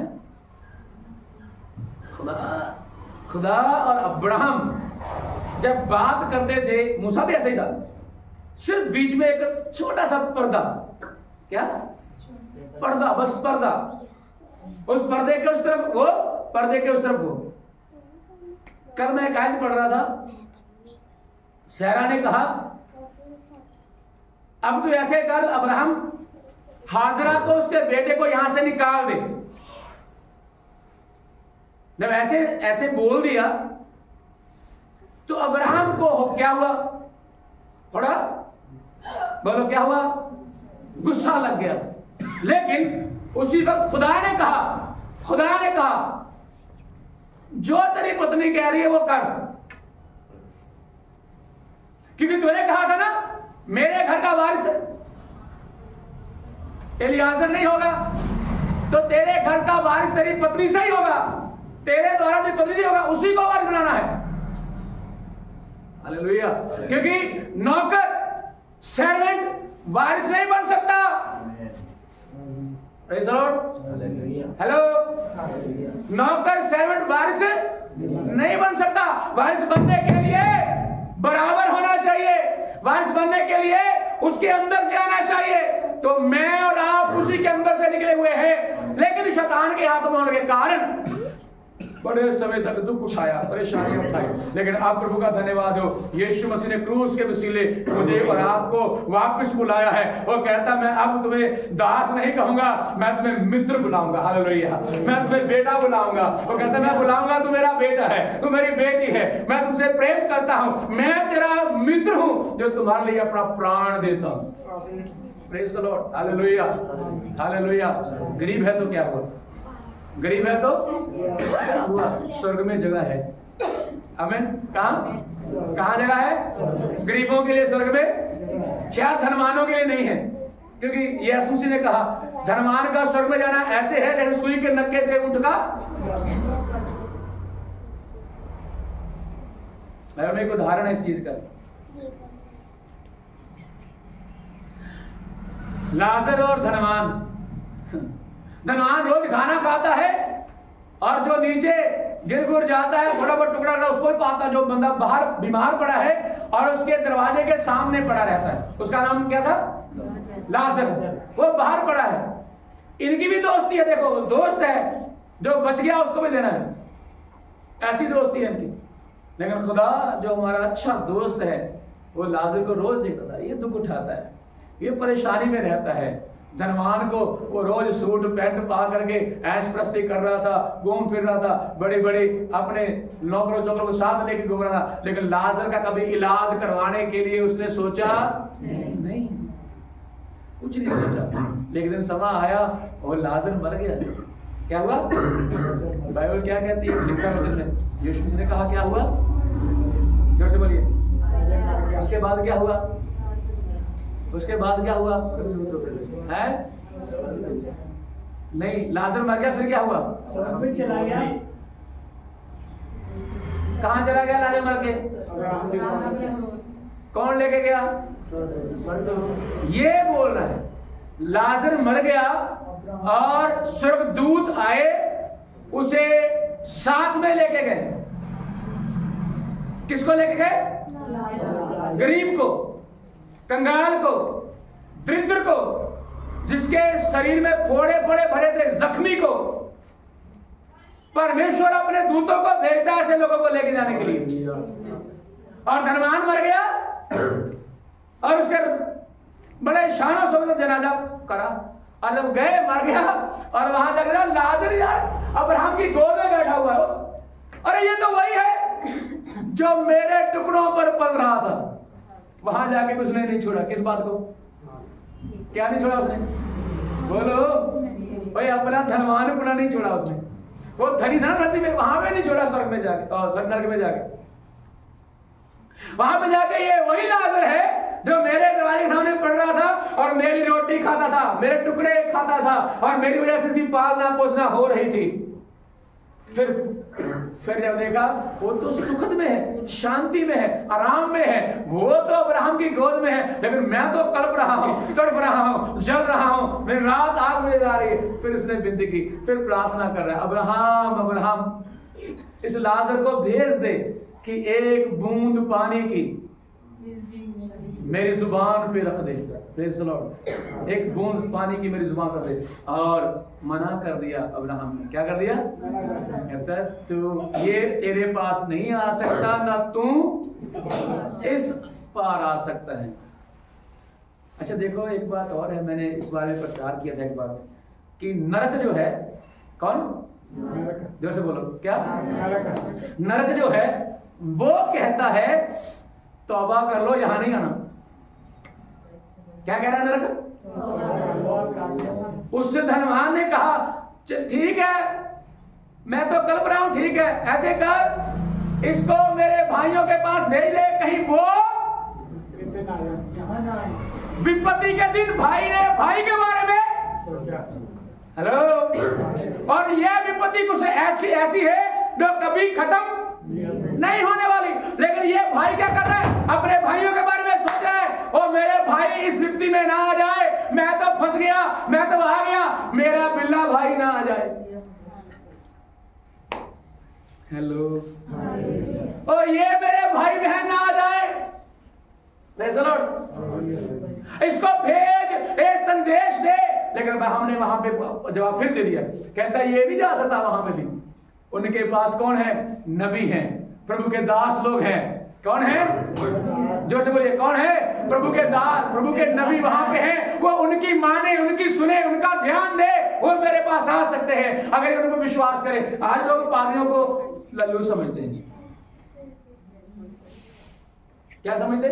खुदा और अब्राहम जब बात करते थे, मूसा भी ऐसे ही था, सिर्फ बीच में एक छोटा सा पर्दा। क्या? पर्दा, बस पर्दा। उस पर्दे के उस तरफ वो, पर्दे के उस तरफ वो। कल मैं एक आयत पढ़ रहा था, सहरा ने कहा, अब तू ऐसे कर अब्राहम, हाजरा को, उसके बेटे को यहां से निकाल दे। जब ऐसे बोल दिया तो अब्राहम को क्या हुआ? थोड़ा बोलो, क्या हुआ? गुस्सा लग गया। लेकिन उसी वक्त खुदा ने कहा जो तेरी पत्नी कह रही है वो कर, क्योंकि तूने कहा था ना मेरे घर का वारिस एलियाजर नहीं होगा, तो तेरे घर का वारिस तेरी पत्नी से ही होगा, तेरे द्वारा तेरी पत्नी से होगा, उसी को वारिस बनाना है। हालेलुया। क्योंकि नौकर सर्वेंट वारिस नहीं बन सकता। Praise the Lord. हेलो, नौकर सर्वेंट वारिस नहीं बन सकता। वारिस बनने के लिए बराबर होना चाहिए, वारिस बनने के लिए उसके अंदर से आना चाहिए। तो मैं और आप उसी के अंदर से निकले हुए हैं, लेकिन शैतान के हाथ में होने के कारण बड़े समय तक दुख उठाया, परेशानियां उठाई। लेकिन आप प्रभु का धन्यवाद हो, यीशु मसीह ने क्रूस के वसीले मुझे और आपको वापस बुलाया है। वो कहता मैं अब तुम्हें दास नहीं कहूंगा, मैं तुम्हें मित्र बुलाऊंगा। हालेलुया। मैं तुम्हें बेटा बुलाऊंगा। वो कहता मैं बुलाऊंगा, तू मेरा बेटा है, तू मेरी बेटी है, मैं तुमसे प्रेम करता हूं, मैं तेरा मित्र हूं जो तुम्हारे लिए अपना प्राण देता हूं। Praise the Lord. Hallelujah, hallelujah. गरीब है तो क्या हुआ? गरीब है तो क्या हुआ? स्वर्ग में जगह है। आमीन। कहां जगह है? गरीबों के लिए स्वर्ग में, शायद धनवानों के लिए नहीं है। क्योंकि यीशु मसीह ने कहा धनवान का स्वर्ग में जाना ऐसे है जैसे सुई के नक्के से ऊंट का। मैं एक उदाहरण है इस चीज का। लाजर और धनवान। धनवान रोज खाना खाता है और जो नीचे गिर गुर जाता है, थोड़ा बहुत टुकड़ा उसको ही पाता, जो बंदा बाहर बीमार पड़ा है और उसके दरवाजे के सामने पड़ा रहता है, उसका नाम क्या था? लाजर। वो बाहर पड़ा है। इनकी भी दोस्ती है। देखो, दोस्त है, जो बच गया उसको भी देना है, ऐसी दोस्ती है इनकी। लेकिन खुदा जो हमारा अच्छा दोस्त है, वो लाजर को रोज देखता था, ये दुख उठाता है, ये परेशानी में रहता है। धनवान को वो रोज सूट पैंट पा करके ऐश प्रस्ती कर रहा था, घूम फिर रहा था, बड़े बड़े अपने नौकरों चौकरों को साथ लेके घूम रहा था। लेकिन लाजर का कभी इलाज करवाने के लिए उसने सोचा नहीं, कुछ नहीं सोचा। लेकिन दिन समा आया और लाजर मर गया। क्या हुआ? बाइबल क्या कहती है? लिखा वचन में यीशु मसीह ने कहा क्या हुआ? जोर से बोलिए। उसके बाद क्या हुआ? उसके बाद क्या हुआ है? नहीं, लाजर मर गया, फिर क्या हुआ? चला गया। कहां चला गया लाजर मर के? कौन लेके गया? ये बोल रहा है लाजर मर गया और स्वर्गदूत आए, उसे साथ में लेके गए। किसको लेके गए? गरीब को, कंगाल को, दरिद्र को, जिसके शरीर में फोड़े फोड़े भरे थे, जख्मी को। परमेश्वर अपने दूतों को भेजता है ऐसे लोगों को लेके जाने के लिए। और धनवान मर गया और उसके बड़े शानों से जनाजा करा, और जब गए मर गया और वहां लग रहा लाजर यार अब्राहम की गोद में बैठा हुआ है। अरे ये तो वही है जो मेरे टुकड़ों पर पल रहा था। वहां जाके उसने नहीं छोड़ा। किस बात को? क्या नहीं छोड़ा उसने? बोलो भाई, अपना धनवानपना नहीं छोड़ा उसने। वो धनी था नदी में, वहां पे नहीं छोड़ा, स्वर्ग में जाके और स्वर्ग नरक में जाके। वहां पे जाके ये वही लाजर है जो मेरे दरवाजे के सामने पड़ रहा था और मेरी रोटी खाता था, मेरे टुकड़े खाता था और मेरी वजह से इसकी पालना पोसना हो रही थी। फिर जब देखा वो तो सुखद में है, शांति में है, आराम में है, वो तो अब्राहम की गोद में है, लेकिन मैं तो कल्प रहा हूं, तड़प रहा हूं, जल रहा हूं, मेरी रात आग में जा रही है। फिर उसने विनती की, फिर प्रार्थना कर रहा है, अब्राहम अब्राहम इस लाजर को भेज दे कि एक बूंद पानी की मेरी जुबान पे रख दे। Praise the Lord. एक बूंद पानी की मेरी जुबान पर दे। और मना कर दिया अब्राहम ने। क्या कर दिया? कहता तू ये तेरे पास नहीं आ सकता, ना तू इस पार आ सकता है। अच्छा देखो, एक बात और है, मैंने इस बारे में प्रचार किया था एक बार कि नरक जो है, कौन? जोर से बोलो, क्या? नरक जो है वो कहता है तौबा कर लो, यहां नहीं आना। क्या कह रहा है नरक? उससे धनवान ने कहा ठीक है, मैं तो कल्प रहा हूं, ठीक है, ऐसे कर, इसको मेरे भाइयों के पास भेज दे, कहीं वो विपत्ति के दिन भाई ने भाई के बारे में, हेलो, और यह विपत्ति कुछ ऐसी है जो कभी खत्म नहीं होने वाली। लेकिन ये भाई क्या कर रहा है? अपने भाइयों के बारे में सोच रहा है, ओ मेरे भाई इस विपत्ति में ना आ जाए, मैं तो फंस गया, मैं तो आ गया, मेरा बिल्ला भाई ना आ जाए। हेलो, ओ ये मेरे भाई बहन ना आ जाए। Praise the Lord. इसको भेज, एक संदेश दे। लेकिन हमने वहां पे जवाब फिर दे दिया, कहता है ये नहीं जा सकता वहां पे भी। उनके पास कौन है? नबी हैं, प्रभु के दास लोग हैं। कौन है? जोर से बोलिए, कौन है? प्रभु के दास, प्रभु के नबी वहां पे हैं। वो उनकी माने, उनकी सुने, उनका ध्यान दे, वो मेरे पास आ सकते हैं अगर उन पर विश्वास करें। आज लोग पादरियों को लल्लू समझते हैं। क्या समझते?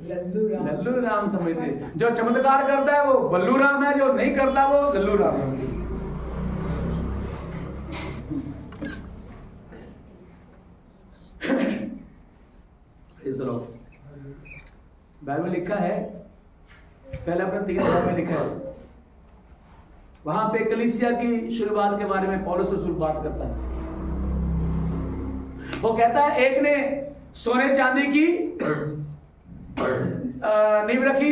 लल्लू राम समझते। जो चमत्कार करता है वो बल्लू राम है, जो नहीं करता वो लल्लू राम है। बाइबल लिखा है, पहले अपने 3 अध्याय में लिखा है, वहां पे कलीसिया की शुरुआत के बारे में पौलुस रसूल बात करता है। वो कहता है एक ने सोने चांदी की नींव रखी,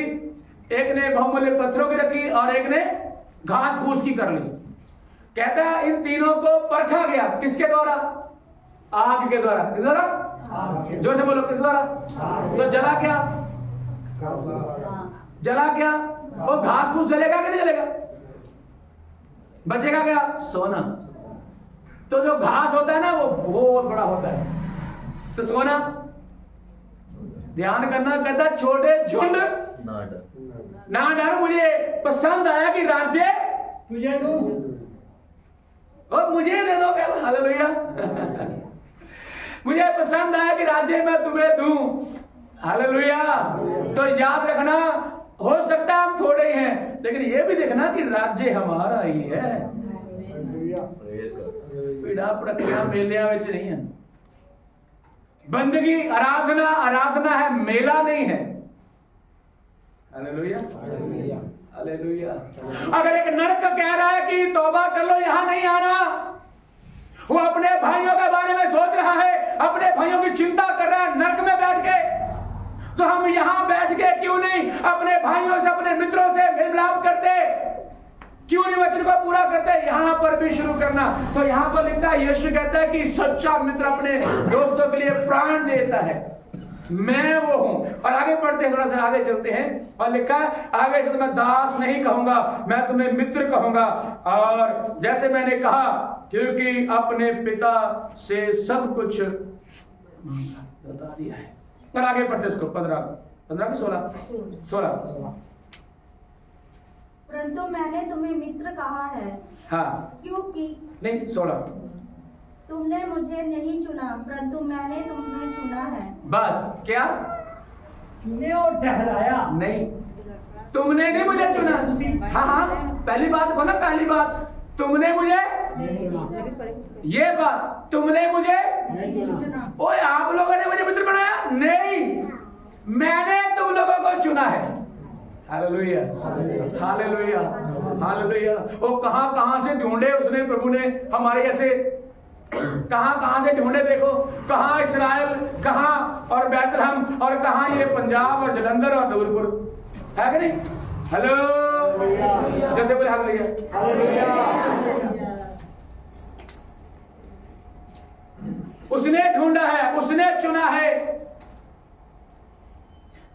एक ने बहुमूल्य पत्थरों की रखी और एक ने घास फूस की कर ली। कहता है इन तीनों को परखा गया, किसके द्वारा? आग के द्वारा। किस द्वारा? जो से बोलो, किस द्वारा? तो जला क्या? जला क्या? वो घास फूस जलेगा कि नहीं जलेगा? बचेगा क्या? सोना। तो जो घास होता है ना वो बहुत बड़ा होता है, तो सोना ध्यान करना। कहता छोटे झुंड ना डर, मुझे पसंद आया कि राज्य तुझे दूं और मुझे दे दो। क्या? हालेलुया। मुझे पसंद आया कि राज्य मैं तुम्हें दूं। हालेलुया। तो याद रखना, हो सकता है हम थोड़े ही हैं, लेकिन ये भी देखना कि राज्य हमारा ही है। पीड़ा प्रक्रिया मेलिया में नहीं है। बंदगी आराधना, आराधना है, मेला नहीं है। Hallelujah, hallelujah. अगर एक नरक कह रहा है कि तौबा कर लो, यहां नहीं आना, वो अपने भाइयों के बारे में सोच रहा है, अपने भाइयों की चिंता कर रहा है नरक में बैठ के, तो हम यहां बैठ के क्यों नहीं अपने भाइयों से, अपने मित्रों से मेल मिलाप करते? क्यों नहीं वचन को पूरा करते? यहां पर भी शुरू करना। तो यहां पर लिखता है, यीशु कहता है कि सच्चा मित्र अपने दोस्तों के लिए प्राण देता है, मैं वो हूं। और आगे पढ़ते हैं, थोड़ा सा आगे चलते हैं, और लिखा है आगे से तो मैं दास नहीं कहूंगा, मैं तुम्हें मित्र कहूंगा, और जैसे मैंने कहा, क्योंकि अपने पिता से सब कुछ बता दिया है। और आगे पढ़ते इसको 15 में 16। परंतु मैंने तुम्हें मित्र कहा है, हाँ, क्योंकि नहीं 16, तुमने मुझे नहीं चुना, परंतु मैंने तुम्हें चुना है। बस क्या? चुने और ठहराया। नहीं, तुमने नहीं मुझे चुना। हाँ हाँ, पहली बात को ना, पहली बात तुमने मुझे, ये बात तुमने मुझे चुना। ओए आप लोगों ने मुझे मित्र बनाया नहीं, मैंने तुम लोगों को चुना है। Hallelujah, hallelujah, hallelujah. वो कहां से ढूंढे उसने, प्रभु ने हमारे ऐसे कहां से ढूंढे। देखो, कहां इस्राएल, कहां और बैतलहम, और कहां ये पंजाब और जलंधर और नूरपुर, है कि नहीं? हेलो, जैसे बोले हालेलुया। उसने ढूंढा है, उसने चुना है।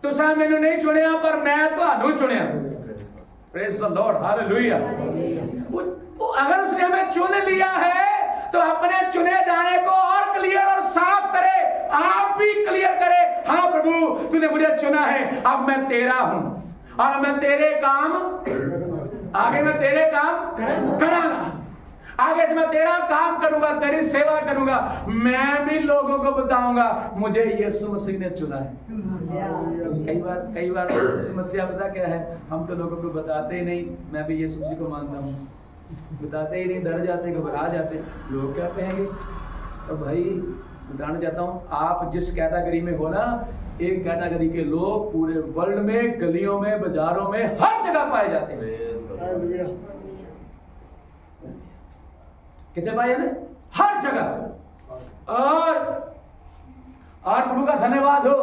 तुसा मैनू नहीं चुनिया, पर मैं तो चुनिया। Praise the Lord, hallelujah. अगर उसने हमें चुन लिया है तो अपने चुने जाने को और क्लियर और साफ करे, आप भी क्लियर करे। हाँ प्रभु, तूने मुझे चुना है, अब मैं तेरा हूं और मैं तेरे काम, आगे मैं तेरे काम करांगा, आगे से मैं तेरा काम करूंगा, तेरी सेवा करूंगा। मैं भी लोगों को बताऊंगा मुझे यीशु मसीह ने चुना है। कई बार समस्या पता क्या है, हम तो लोगों को बताते ही नहीं। मैं भी यीशु मसीह को मानता हूँ, बताते ही नहीं, डर जाते, घबरा जाते। लोग क्या कहेंगे? तो भाई बताना चाहता हूँ, आप जिस कैटेगरी में हो ना, एक कैटेगरी के लोग पूरे वर्ल्ड में, गलियों में, बाजारों में, हर जगह पाए जाते हैं। कितने पाए जाते? हर जगह। और और प्रभु का धन्यवाद हो,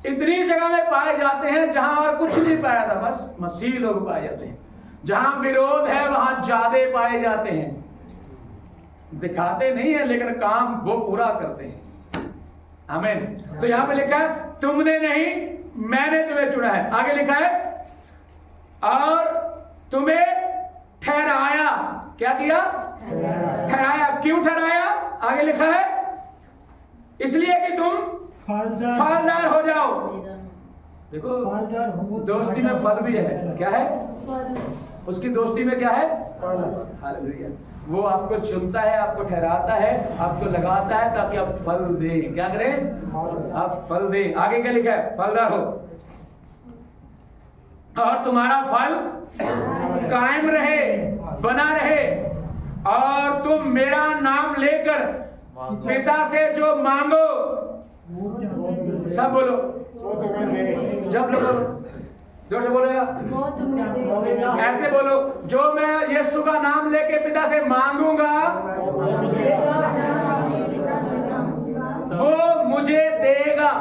इतनी जगह में पाए जाते हैं जहां और कुछ नहीं पाया था, बस मसीह लोग पाए जाते हैं। जहां विरोध है वहां ज्यादा पाए जाते हैं। दिखाते नहीं है लेकिन काम वो पूरा करते हैं। आमीन। तो यहां पे लिखा है तुमने नहीं मैंने तुम्हें चुना है। आगे लिखा है और तुम्हें ठहराया। क्या किया? ठहराया। क्यों ठहराया? आगे लिखा है इसलिए कि तुम फलदार हो जाओ। देखो दोस्ती में फल भी है। क्या है? उसकी दोस्ती में क्या है? हालेलुया। वो आपको चुनता है, आपको ठहराता है, आपको लगाता है ताकि आप फल दें। क्या करें? आप फल दें। आगे क्या लिखा है? फलदार हो और तुम्हारा फल कायम रहे, बना रहे, और तुम मेरा नाम लेकर पिता से जो मांगो, सब बोलो, जब लोग जोर से बोलेगा, ऐसे बोलो, जो मैं यीशु का नाम लेके पिता से मांगूंगा वो मुझे देगा,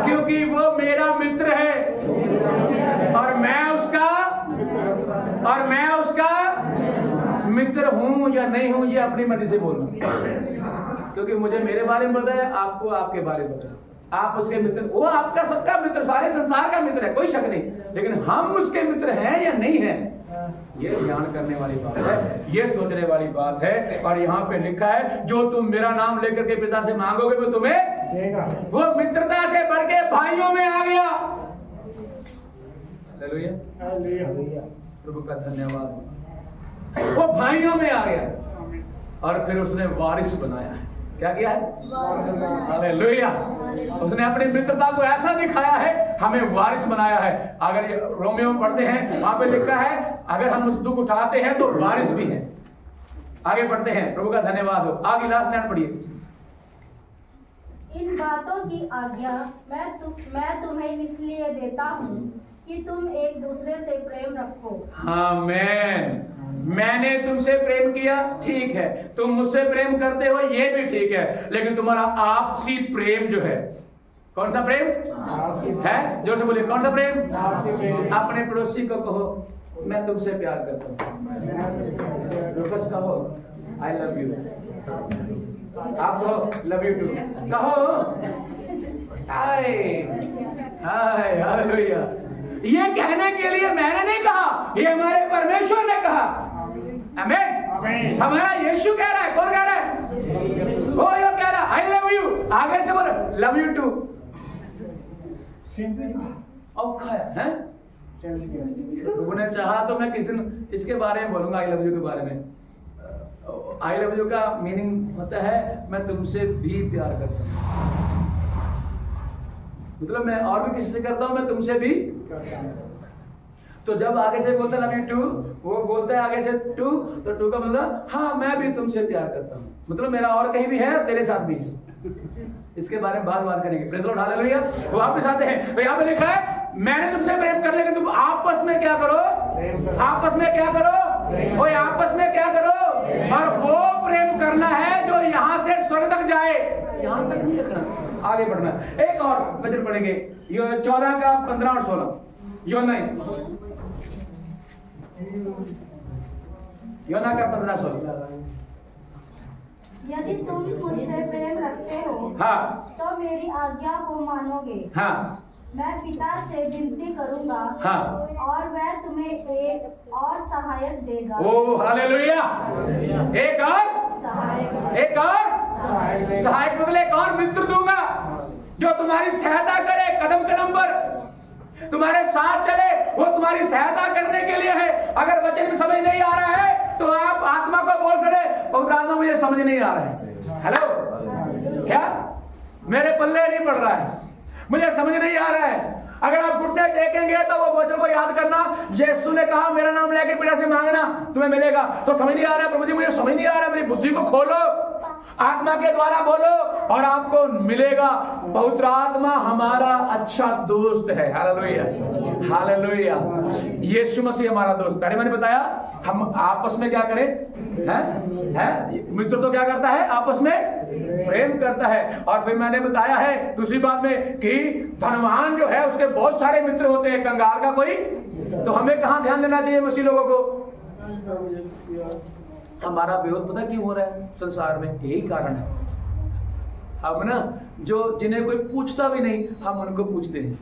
क्योंकि वो मेरा मित्र है और मैं उसका मित्र हूं या नहीं हूं, ये अपनी मर्जी से बोलना, क्योंकि मुझे मेरे बारे में पता है, आपको आपके बारे में पता है। आप उसके मित्र, वो आपका सबका मित्र, सारे संसार का मित्र है, कोई शक नहीं, लेकिन हम उसके मित्र हैं या नहीं हैं, ये ध्यान करने वाली बात है, ये सोचने वाली बात है। और यहाँ पे लिखा है जो तुम मेरा नाम लेकर के पिता से मांगोगे वो तुम्हें देगा। वो मित्रता से बढ़ के भाइयों में आ गया। हालेलुया, प्रभु का धन्यवाद। वो भाइयों में आ गया और फिर उसने वारिस बनाया है। क्या किया है? हालेलुया। उसने अपनी मित्रता को ऐसा दिखाया है, हमें वारिस बनाया है। अगर ये रोमियो में पढ़ते हैं, वहां पे लिखा है अगर हम उस दुख उठाते हैं तो वारिस भी है। आगे पढ़ते हैं, प्रभु का धन्यवाद हो। आगे लास्ट लाइन पढ़िए। इन बातों की आज्ञा मैं तुम्हें इसलिए देता हूँ कि तुम एक दूसरे से प्रेम रखो। आमीन। मैंने तुमसे प्रेम किया, ठीक है, तुम मुझसे प्रेम करते हो, ये भी ठीक है, लेकिन तुम्हारा आपसी प्रेम जो है, कौन सा प्रेम है? जोर से बोलिए, कौन सा प्रेम? अपने पड़ोसी को कहो मैं तुमसे प्यार करता हूँ। रुकस कहो आई लव यू। आप कहो लव यू टू। कहो हाय हाय हालेलुया। ये कहने के लिए मैंने नहीं कहा, ये हमारे परमेश्वर ने कहा। आमीन। हमारा यीशु कह रहा है। कौन कह रहा है? वो यो कह रहा है आई लव यू। आगे से बोलो लव यू टू। औखा है? प्रभु ने चाहा तो मैं किस दिन इसके बारे में बोलूंगा, आई लव यू के बारे में। आई लव यू का मीनिंग होता है मैं तुमसे भी प्यार करता हूं, मतलब मैं और भी किसी से करता हूं, मैं तुमसे भी। तो जब आगे से बोलता है लव यू टू, वो बोलता है आगे से टू, तो टू का मतलब हाँ मैं भी तुमसे प्यार करता हूँ, मतलब मेरा और कहीं भी है, तेरे साथ भी है। इसके बारे में बात करेंगे। Praise the Lord, hallelujah. वो वापस आते हैं, तो यहाँ पे लिखा है मैंने तुमसे प्रेम कर लिया, तुम आपस में क्या करो? आपस में क्या करो? वो आपस में क्या करो? और वो प्रेम करना है जो यहाँ से स्वर्ग तक जाए, यहाँ तक नहीं रखना, आगे बढ़ना। एक और वचन पढ़ेंगे, 14 का 15 और 16। योना का 15-16। यदि तुम मुझसे प्रेम रखते हो हाँ, तो मेरी आज्ञा को मानोगे। हाँ, मैं पिता से विनती करूंगा हाँ, और वह तुम्हें एक और सहायक देगा। ओ हालेलुया। एक और सहायक बदले एक और मित्र दूंगा जो तुम्हारी सहायता करे, कदम कदम पर तुम्हारे साथ चले। वो तुम्हारी सहायता करने के लिए है। अगर वचन में समझ नहीं आ रहा है तो आप आत्मा को बोल सकते, पवित्र आत्मा मुझे समझ नहीं आ रहा है। हेलो, क्या मेरे पल्ले नहीं पड़ रहा है, मुझे समझ नहीं आ रहा है। अगर आप घुटने टेकेंगे तो वो वचन को याद करना, यीशु ने कहा मेरा नाम लेके पिता से मांगना तुम्हें मिलेगा। तो समझ नहीं आ रहा है प्रभु जी, मुझे समझ नहीं आ रहा है, मेरी बुद्धि को खोलो, आत्मा के द्वारा बोलो और आपको मिलेगा। पवित्र आत्मा हमारा अच्छा दोस्त है। Hallelujah, hallelujah. यीशु मसीह हमारा दोस्त। पहले मैंने बताया हम आपस में क्या करें, हैं? मित्र तो क्या करता है? आपस में प्रेम करता है। और फिर मैंने बताया है दूसरी बात में कि धनवान जो है उसके बहुत सारे मित्र होते हैं, कंगाल का कोई। तो हमें कहाँ ध्यान देना चाहिए मसीह लोगों को? हमारा विरोध पता क्यों हो रहा है संसार में? यही कारण है। हम ना जो जिन्हें कोई पूछता भी नहीं हम उनको पूछते हैं,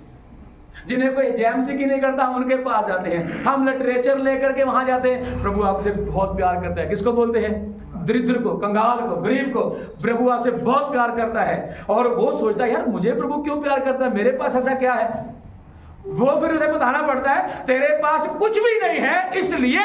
जिन्हें कोई जेएमसी की नहीं करता हम उनके पास जाते हैं, हम लिटरेचर लेकर के वहां जाते हैं। प्रभु आपसे बहुत प्यार करता है। किसको बोलते हैं? दरिद्र को, कंगाल को, गरीब को। प्रभु आपसे बहुत प्यार करता है। और वो सोचता है यार मुझे प्रभु क्यों प्यार करता है, मेरे पास ऐसा क्या है? वो फिर उसे बताना पड़ता है तेरे पास कुछ भी नहीं है इसलिए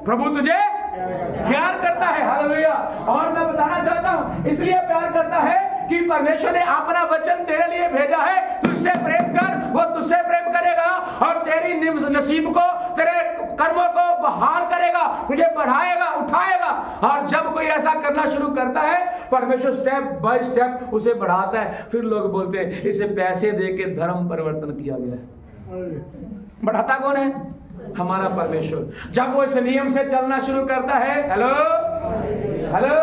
प्रभु तुझे प्यार करता है। हालेलुया। और मैं बताना चाहता हूं इसलिए प्यार करता है कि परमेश्वर ने अपना वचन तेरे लिए भेजा है। तुझसे प्रेम कर, वो तुझसे प्रेम करेगा और तेरी नसीब को, तेरे कर्मों को बहाल करेगा, तुझे बढ़ाएगा, उठाएगा। और जब कोई ऐसा करना शुरू करता है परमेश्वर स्टेप बाय स्टेप उसे बढ़ाता है। फिर लोग बोलते हैं इसे पैसे दे के धर्म परिवर्तन किया गया है। बढ़ाता कौन है? हमारा परमेश्वर। जब वो इस नियम से चलना शुरू करता है, हेलो हेलो,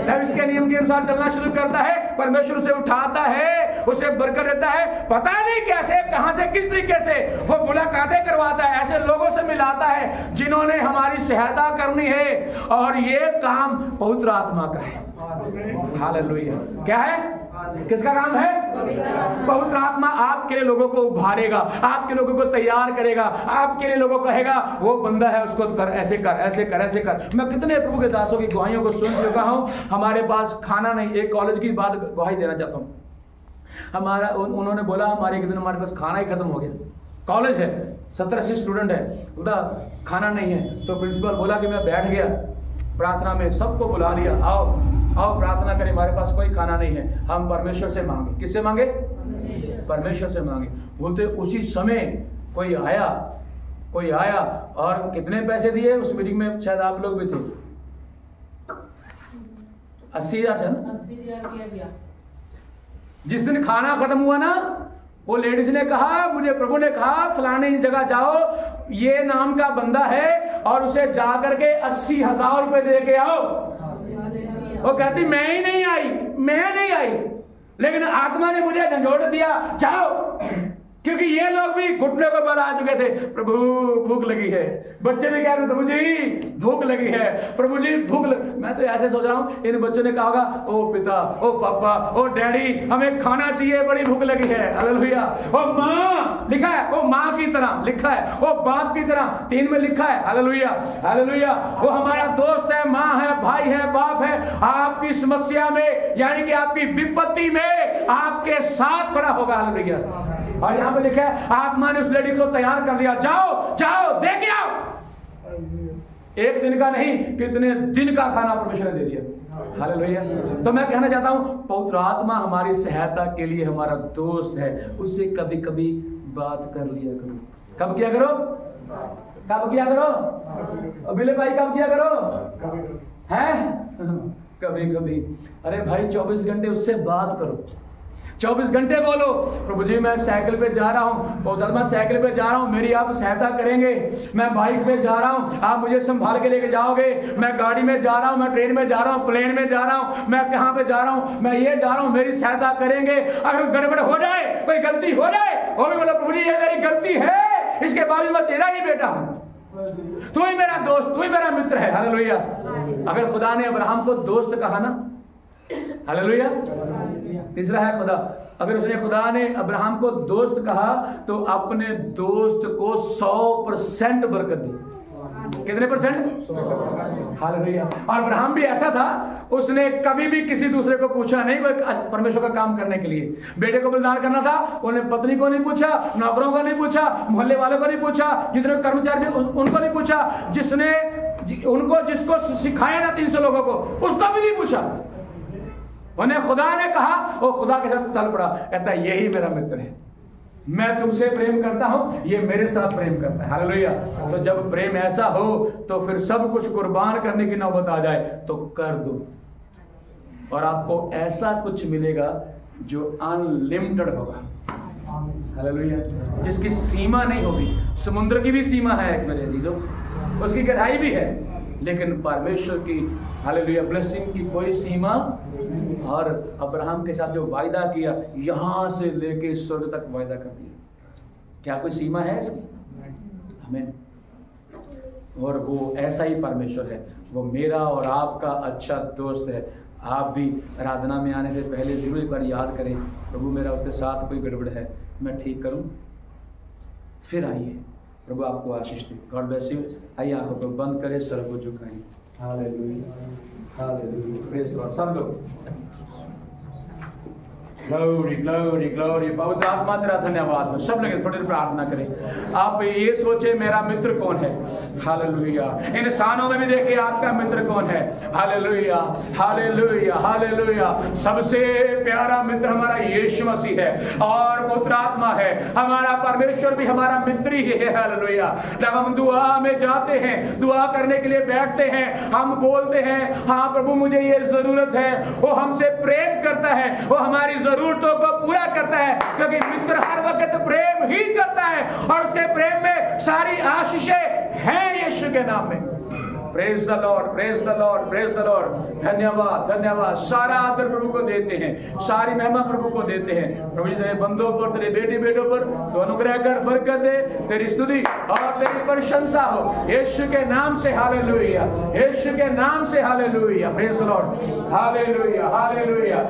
जब इसके नियम के अनुसार चलना शुरू करता है परमेश्वर उसे उठाता है, उसे बरकत देता है। पता नहीं कैसे, कहां से, किस तरीके से वो मुलाकातें करवाता है, ऐसे लोगों से मिलाता है जिन्होंने हमारी सहायता करनी है। और ये काम पवित्र आत्मा का है। हालेलुया। क्या है? किसका काम है? पवित्र आत्मा आपके लिए लोगों को उभारेगा, आपके लोगों को तैयार करेगा, आपके लिए लोगों को कहेगा वो बंदा है उसको कर, ऐसे कर, ऐसे कर, ऐसे कर। मैं कितने प्रभु के दासों की गवाहियों को सुन चुका हूं। हमारे पास खाना नहीं, एक कॉलेज की बात गवाही देना चाहता हूं। हमारा उन्होंने बोला हमारे एक दिन हमारे पास खाना ही खत्म हो गया। कॉलेज है, 70-80 स्टूडेंट है, बोला खाना नहीं है। तो प्रिंसिपल बोला कि मैं बैठ गया प्रार्थना में, सबको बुला लिया, आओ आओ प्रार्थना करें, हमारे पास कोई खाना नहीं है, हम परमेश्वर से मांगे। किससे मांगे? परमेश्वर से मांगे। बोलते उसी समय कोई आया और कितने पैसे दिए? उस मीटिंग में शायद आप लोग भी थे, 80,000 है ना। जिस दिन खाना खत्म हुआ ना, वो लेडीज ने कहा, मुझे प्रभु ने कहा फलानी जगह जाओ, ये नाम का बंदा है और उसे जा करके 80,000 रुपए दे के आओ। वो कहती मैं नहीं आई, लेकिन आत्मा ने मुझे झंझोड़ दिया, जाओ। क्योंकि ये लोग भी घुटने को बल आ चुके थे, प्रभु भूख लगी है। बच्चे भी कह रहे प्रभु जी भूख लगी है, प्रभु जी मैं तो ऐसे सोच रहा हूँ इन बच्चों ने कहा होगा ओ पिता, ओ पापा, ओ डैडी हमें खाना चाहिए, बड़ी भूख लगी है। हालेलुया। ओ माँ लिखा है, वो माँ की तरह लिखा है, वो बाप की तरह 3 में लिखा है। Hallelujah hallelujah. वो हमारा दोस्त है, माँ है, भाई है, बाप है। आपकी समस्या में यानी कि आपकी विपत्ति में आपके साथ खड़ा होगा। हालेलुया। और यहाँ पे लिखा है आत्मा ने उस लेडी को तैयार कर दिया, जाओ दे के आओ। 1 दिन का नहीं, कितने दिन का खाना परमेश्वर ने दे दिया। हालेलुया। तो मैं कहना चाहता हूँ पवित्र आत्मा हमारी सहायता के लिए हमारा दोस्त है। उससे कभी कभी बात कर लिया करो। कब किया करो? बिले भाई कब किया करो? हैं? कभी कभी। अरे भाई 24 घंटे उससे बात करो, 24 घंटे बोलो प्रभु जी मैं साइकिल पे जा रहा हूँ, मैं साइकिल पे जा रहा हूँ, मेरी आप सहायता करेंगे। मैं बाइक पे जा रहा हूँ, आप मुझे संभाल के लेके जाओगे। मैं गाड़ी में जा रहा हूँ, मैं ट्रेन में जा रहा हूँ, प्लेन में जा रहा हूँ, मैं कहाँ पे जा रहा हूँ, मैं ये जा रहा हूँ, मेरी सहायता करेंगे। अगर गड़बड़ हो जाए, कोई गलती हो जाए, वो भी बोलो प्रभु जी ये मेरी गलती है, इसके बावजूद मैं तेरा ही बेटा हूँ, तू ही मेरा दोस्त, तू ही मेरा मित्र है। हालेलुया। अगर खुदा ने अब्राहम को दोस्त कहा ना, हालेलुया। तीसरा है खुदा। अगर उसने खुदा ने अब्राहम को दोस्त कहा तो अपने दोस्त को 100% बरकत दी। कितने %? हालेलुया। और अब्राहम भी ऐसा था, उसने कभी भी किसी दूसरे को पूछा नहीं कोई परमेश्वर का काम करने के लिए। बेटे को बलिदान करना था, उन्हें पत्नी को नहीं पूछा, नौकरों को नहीं पूछा, मोहल्ले वालों को नहीं पूछा, जितने कर्मचारी थे उनको नहीं पूछा, जिसको सिखाया ना 300 लोगों को उसको भी नहीं पूछा। उन्हें खुदा ने कहा, वो खुदा के साथ चल पड़ा, कहता है यही मेरा मित्र है, मैं तुमसे प्रेम करता हूं, ये मेरे साथ प्रेम करता है। हालेलुया। तो जब प्रेम ऐसा हो तो फिर सब कुछ कुर्बान करने की नौबत आ जाए तो कर दो, और आपको ऐसा कुछ मिलेगा जो अनलिमिटेड होगा। हालेलुया। जिसकी सीमा नहीं होगी। समुद्र की भी सीमा है मेरे अजीजों, उसकी गहराई भी है, लेकिन परमेश्वर की हालेलुया ब्लेसिंग की कोई सीमा और अब्राहम के साथ जो वायदा किया, यहाँ से लेके स्वर्ग तक वायदा कर दिया। क्या कोई सीमा है इसकी? हमें, और वो ऐसा ही परमेश्वर है, वो मेरा और आपका अच्छा दोस्त है। आप भी आराधना में आने से पहले जरूर एक बार याद करें, प्रभु मेरा उसके साथ कोई गड़बड़ है, मैं ठीक करूं, फिर आइए। प्रभु आपको आशीष दे। God bless you. आइए आंखों को बंद करें, सर को झुकाएं। Hallelujah, hallelujah, praise God. सब लोग ग्लोरी ग्लोरी ग्लोरी। पवित्र आत्मा तेरा धन्यवाद। सब लोग थोड़ी देर प्रार्थना करें। आप ये सोचे मेरा मित्र कौन है। हालेलुया। इंसानों में भी देखिए आपका मित्र कौन है। Hallelujah, hallelujah, hallelujah. सबसे प्यारा मित्र हमारा यीशु मसीह है और पवित्र आत्मा है। हमारा परमेश्वर भी हमारा मित्र ही है। हालेलुया। जब हम दुआ में जाते हैं, दुआ करने के लिए बैठते हैं, हम बोलते हैं हाँ प्रभु मुझे ये जरूरत है, वो हमसे प्रेम करता है, वो हमारी जरूरतों को पूरा करता है, क्योंकि मित्र हर वक्त प्रेम ही करता है और उसके प्रेम में सारी आशीषें हैं यीशु के नाम में। Praise the Lord, praise the Lord, praise the Lord. धन्यवाद, धन्यवाद। सारा आदर प्रभु को देते हैं, सारी महिमा प्रभु को देते हैं। प्रभु जी तेरे बंदों पर, तेरे बेटी बेटों पर तो अनुग्रह कर, बरकत दे, तेरी स्तुति और तेरी प्रशंसा हो यीशु के नाम से। हालेलुया, यीशु के नाम से। Hallelujah, praise the Lord. Hallelujah, hallelujah.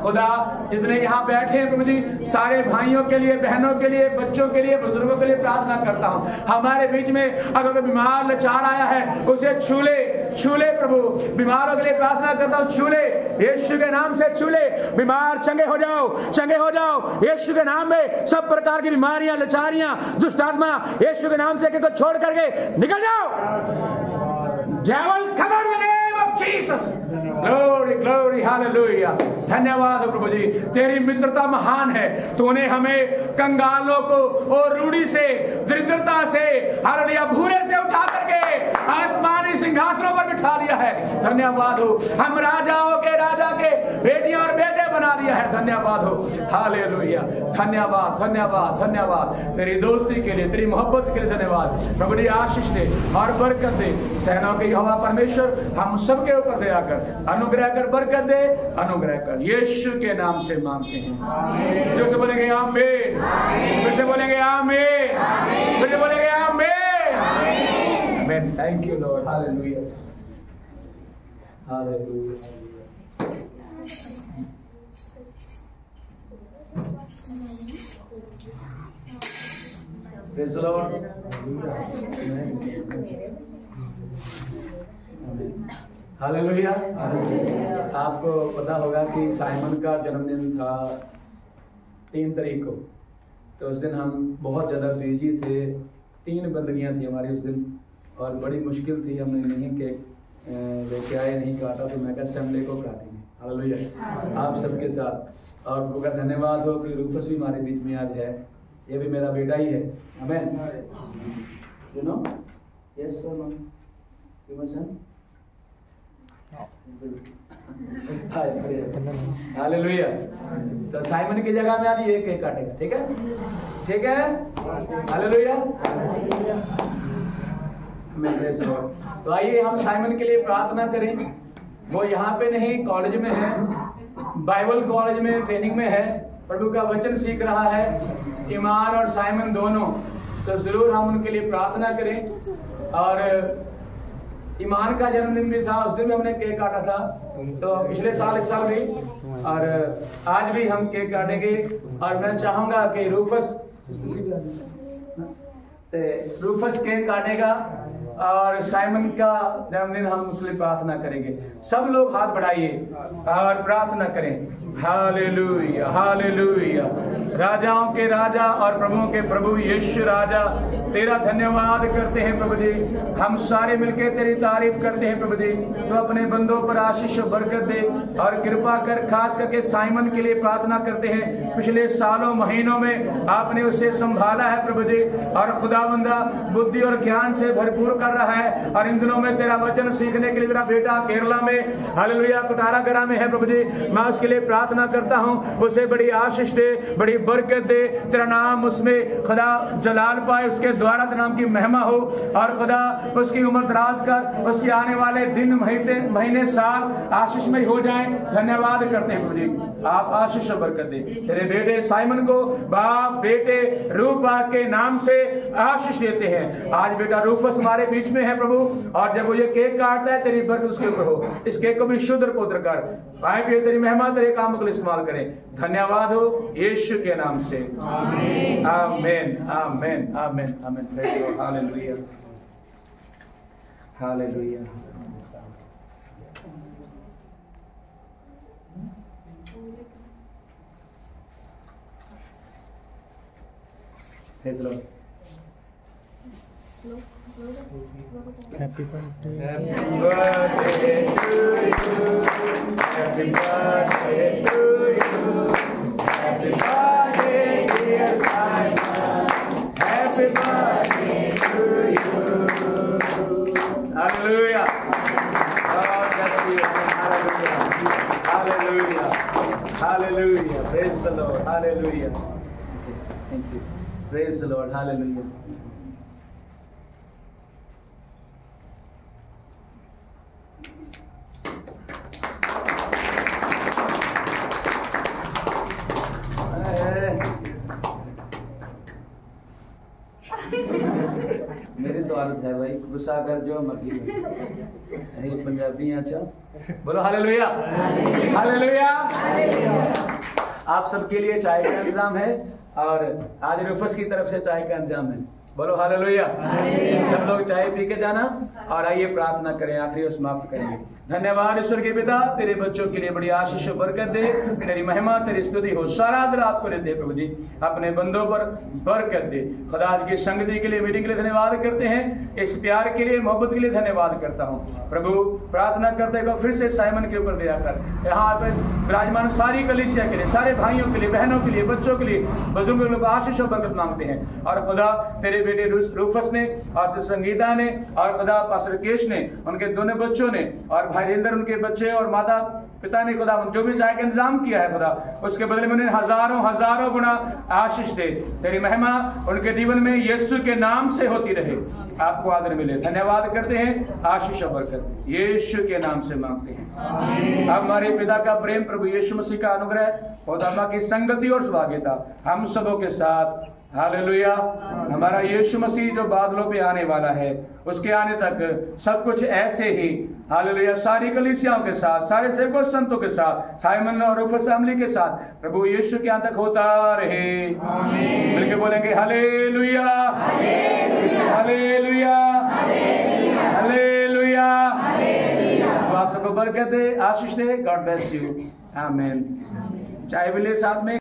खुदा जितने यहाँ बैठे हैं प्रभु जी, सारे भाइयों के लिए, बहनों के लिए, बच्चों के लिए, बुजुर्गों के लिए प्रार्थना करता हूँ। हमारे बीच में अगर कोई बीमार लाचार आया है उसे छूले, छूले प्रभु। बीमारों के लिए प्रार्थना करता हूँ, छूले यीशु के नाम से, छूले। बीमार चंगे हो जाओ, चंगे हो जाओ यीशु के नाम में। सब प्रकार की बीमारियां, लाचारियां, दुष्ट आत्मा यीशु के नाम से को छोड़ करके निकल जाओ। Devil, come out in the name of Jesus. Glory, glory, hallelujah. धन्यवाद प्रभु जी, तेरी मित्रता महान है। तूने हमें कंगालों को और रूढ़ी से, दरिद्रता से, हालेलुया, भूरे से उठा करके आसमानी सिंहासनों पर बिठा दिया है। धन्यवाद हो। हम राजाओं के राजा के बेटियां और बेटे बना दिया है। धन्यवाद हो। हालेलुया, धन्यवाद, धन्यवाद, धन्यवाद। तेरी दोस्ती के लिए, तेरी मोहब्बत के लिए धन्यवाद। प्रभु जी आशीष दे और बरकत दे। सेनाओं के यहोवा परमेश्वर हम सबके ऊपर दया कर, अनुग्रह कर, बरकत दे, अनुग्रह कर। यीशु के नाम से मांगते हैं। जो से बोलेंगे आमीन, फिर से बोलेंगे आमीन, फिर से बोलेंगे आमीन, आमीन। Thank you Lord. Hallelujah, hallelujah. Praise the Lord. Hallelujah. आपको पता होगा कि साइमन का जन्मदिन था 3 तारीख को, तो उस दिन हम बहुत ज़्यादा बिजी थे। 3 बंदगियां थी हमारी उस दिन और बड़ी मुश्किल थी। हमने नहीं केक लेके आए, नहीं काटा, तो मैं कहा संडे को काटेंगे। हालेलुया, आप सबके साथ। और प्रभु का धन्यवाद हो कि रूफस भी हमारे बीच में आज है। ये भी मेरा बेटा ही है। Amen. You know, yes sir, ma'am, you my son. Hallelujah. तो साइमन की जगह में आज ये केक काटेगा, ठीक है, ठीक है। हालेलुया। तो आइए हम साइमन के लिए प्रार्थना करें। वो यहाँ पे नहीं, कॉलेज में है, बाइबल कॉलेज में ट्रेनिंग में है, प्रभु का वचन सीख रहा है, ईमान और साइमन दोनों। तो जरूर हम उनके लिए प्रार्थना करें। और ईमान का जन्मदिन भी था, उस दिन भी हमने केक काटा था। तो पिछले साल, इस साल भी, और आज भी हम केक काटेंगे। और मैं चाहूंगा कि रूफस केक काटेगा और साइमन का जन्मदिन हम उसके लिए प्रार्थना करेंगे। सब लोग हाथ बढ़ाइए और प्रार्थना करें। Hallelujah, hallelujah. राजाओं के राजा और प्रभुओं के प्रभु यीशु राजा, तेरा धन्यवाद करते हैं प्रभु जी। हम सारे मिलकर तेरी तारीफ करते हैं प्रभु जी। तो अपने बंदों पर आशीष और बरकत दे और कृपा कर। खास करके साइमन के लिए प्रार्थना करते हैं। पिछले सालों महीनों में आपने उसे संभाला है प्रभु जी, और खुदावंदा बुद्धि और ज्ञान से भरपूर कर कर रहा है और इन दिनों में तेरा वचन सीखने के लिए तेरा बेटा केरला में हालेलुया कुटारागरा में है प्रभु जी, मैं उसके लिए प्रार्थना करता हूँ, उसे बड़ी आशीष दे, बड़ी बरकत दे, तेरा नाम उसमें खुदा जलाल पाए, उसके द्वारा तेरे नाम की महिमा हो और खुदा उसकी उम्र दराज कर, उसके आने वाले दिन महीने साल आशीषमय हो जाएं। धन्यवाद करते हैं प्रभु जी, आप आशीष और बरकत दे। तेरे बेटे साइमन को बाप बेटे रूपा के नाम से आशीष देते हैं। आज बेटा रूफस हमारे बीच में है प्रभु, और जब वो ये केक काटता है तेरी बरकत उसके ऊपर हो, इस केक को भी शुद्ध पुत्र कर, भाई भी तेरी महिमा तेरे काम के लिए इस्तेमाल करें। धन्यवाद हो यीशु के नाम से, आमीन आमीन आमीन आमीन आमीन। Hallelujah hallelujah. Happy birthday. Happy birthday to you. Happy birthday to you. Happy birthday dear Simon. Happy birthday to you. Hallelujah. God bless you. Hallelujah. Hallelujah. Hallelujah. Praise the Lord. Hallelujah. Thank you. Praise the Lord. Hallelujah. मेरी तो आदत है भाई, गुस्सा कर जो मर्जी ये पंजाबी है। अच्छा बोलो हालेलुया हालेलुया। आप सबके लिए चाय का इंतजाम है और आज रूफस की तरफ से चाय का इंतजाम है। बोलो हालेलुया। सब लोग चाय पी के जाना और आइए प्रार्थना करें, आखिरी और समाप्त करेंगे। धन्यवाद ईश्वर के पिता, तेरे बच्चों के लिए बड़ी आशीष और बरकत दे, तेरी महिमा तेरी स्तुति हो सारा आदर आपको दे प्रभु जी, अपने बंदों पर बरकत दे। खुदा आज की संगति के लिए मीटिंग के लिए धन्यवाद करते हैं, इस प्यार के लिए मोहब्बत के लिए धन्यवाद करता हूँ प्रभु। प्रार्थना करते हुए फिर से साइमन के ऊपर दया कर, यहाँ पर विराजमान सारी कलीसिया के लिए, सारे भाइयों के लिए, बहनों के लिए, बच्चों के लिए, बुजुर्गों के लिए आशीष और बरकत मांगते हैं। और खुदा तेरे बेटे रूफस ने और संगीता ने और खुदा पास्टर केश ने, उनके दोनों बच्चों ने और भाई रेंदर उनके बच्चे और माता पिता ने खुदा जो भी चाय का इंतजाम किया है खुदा, उसके बदले में उन्हें हजारों हजारों गुना आशीष दे। तेरी महिमा उनके जीवन में यीशु के नाम से होती रहे, आपको आदर मिले। धन्यवाद करते हैं, आशीष और बरकत यीशु के नाम से मांगते हैं। अब हमारे पिता का प्रेम, प्रभु यीशु मसीह का अनुग्रह और आत्मा की संगति और सौभाग्यता हम सबों के साथ, हालेलुया। हमारा यीशु मसीह जो बादलों पे आने वाला है, उसके आने तक सब कुछ ऐसे ही, हालेलुया, सारी कलीसियाओं के साथ, सारे सेवकों संतों के साथ, साइमन और रूफस फैमिली के साथ प्रभु यीशु के अंत तक होता रहे। मिलके बोलेंगे हालेलुया हालेलुया हालेलुया। तो आप सबको बरकत दे, आशीष दे। God bless you. आमीन। चाय भी ले साथ में।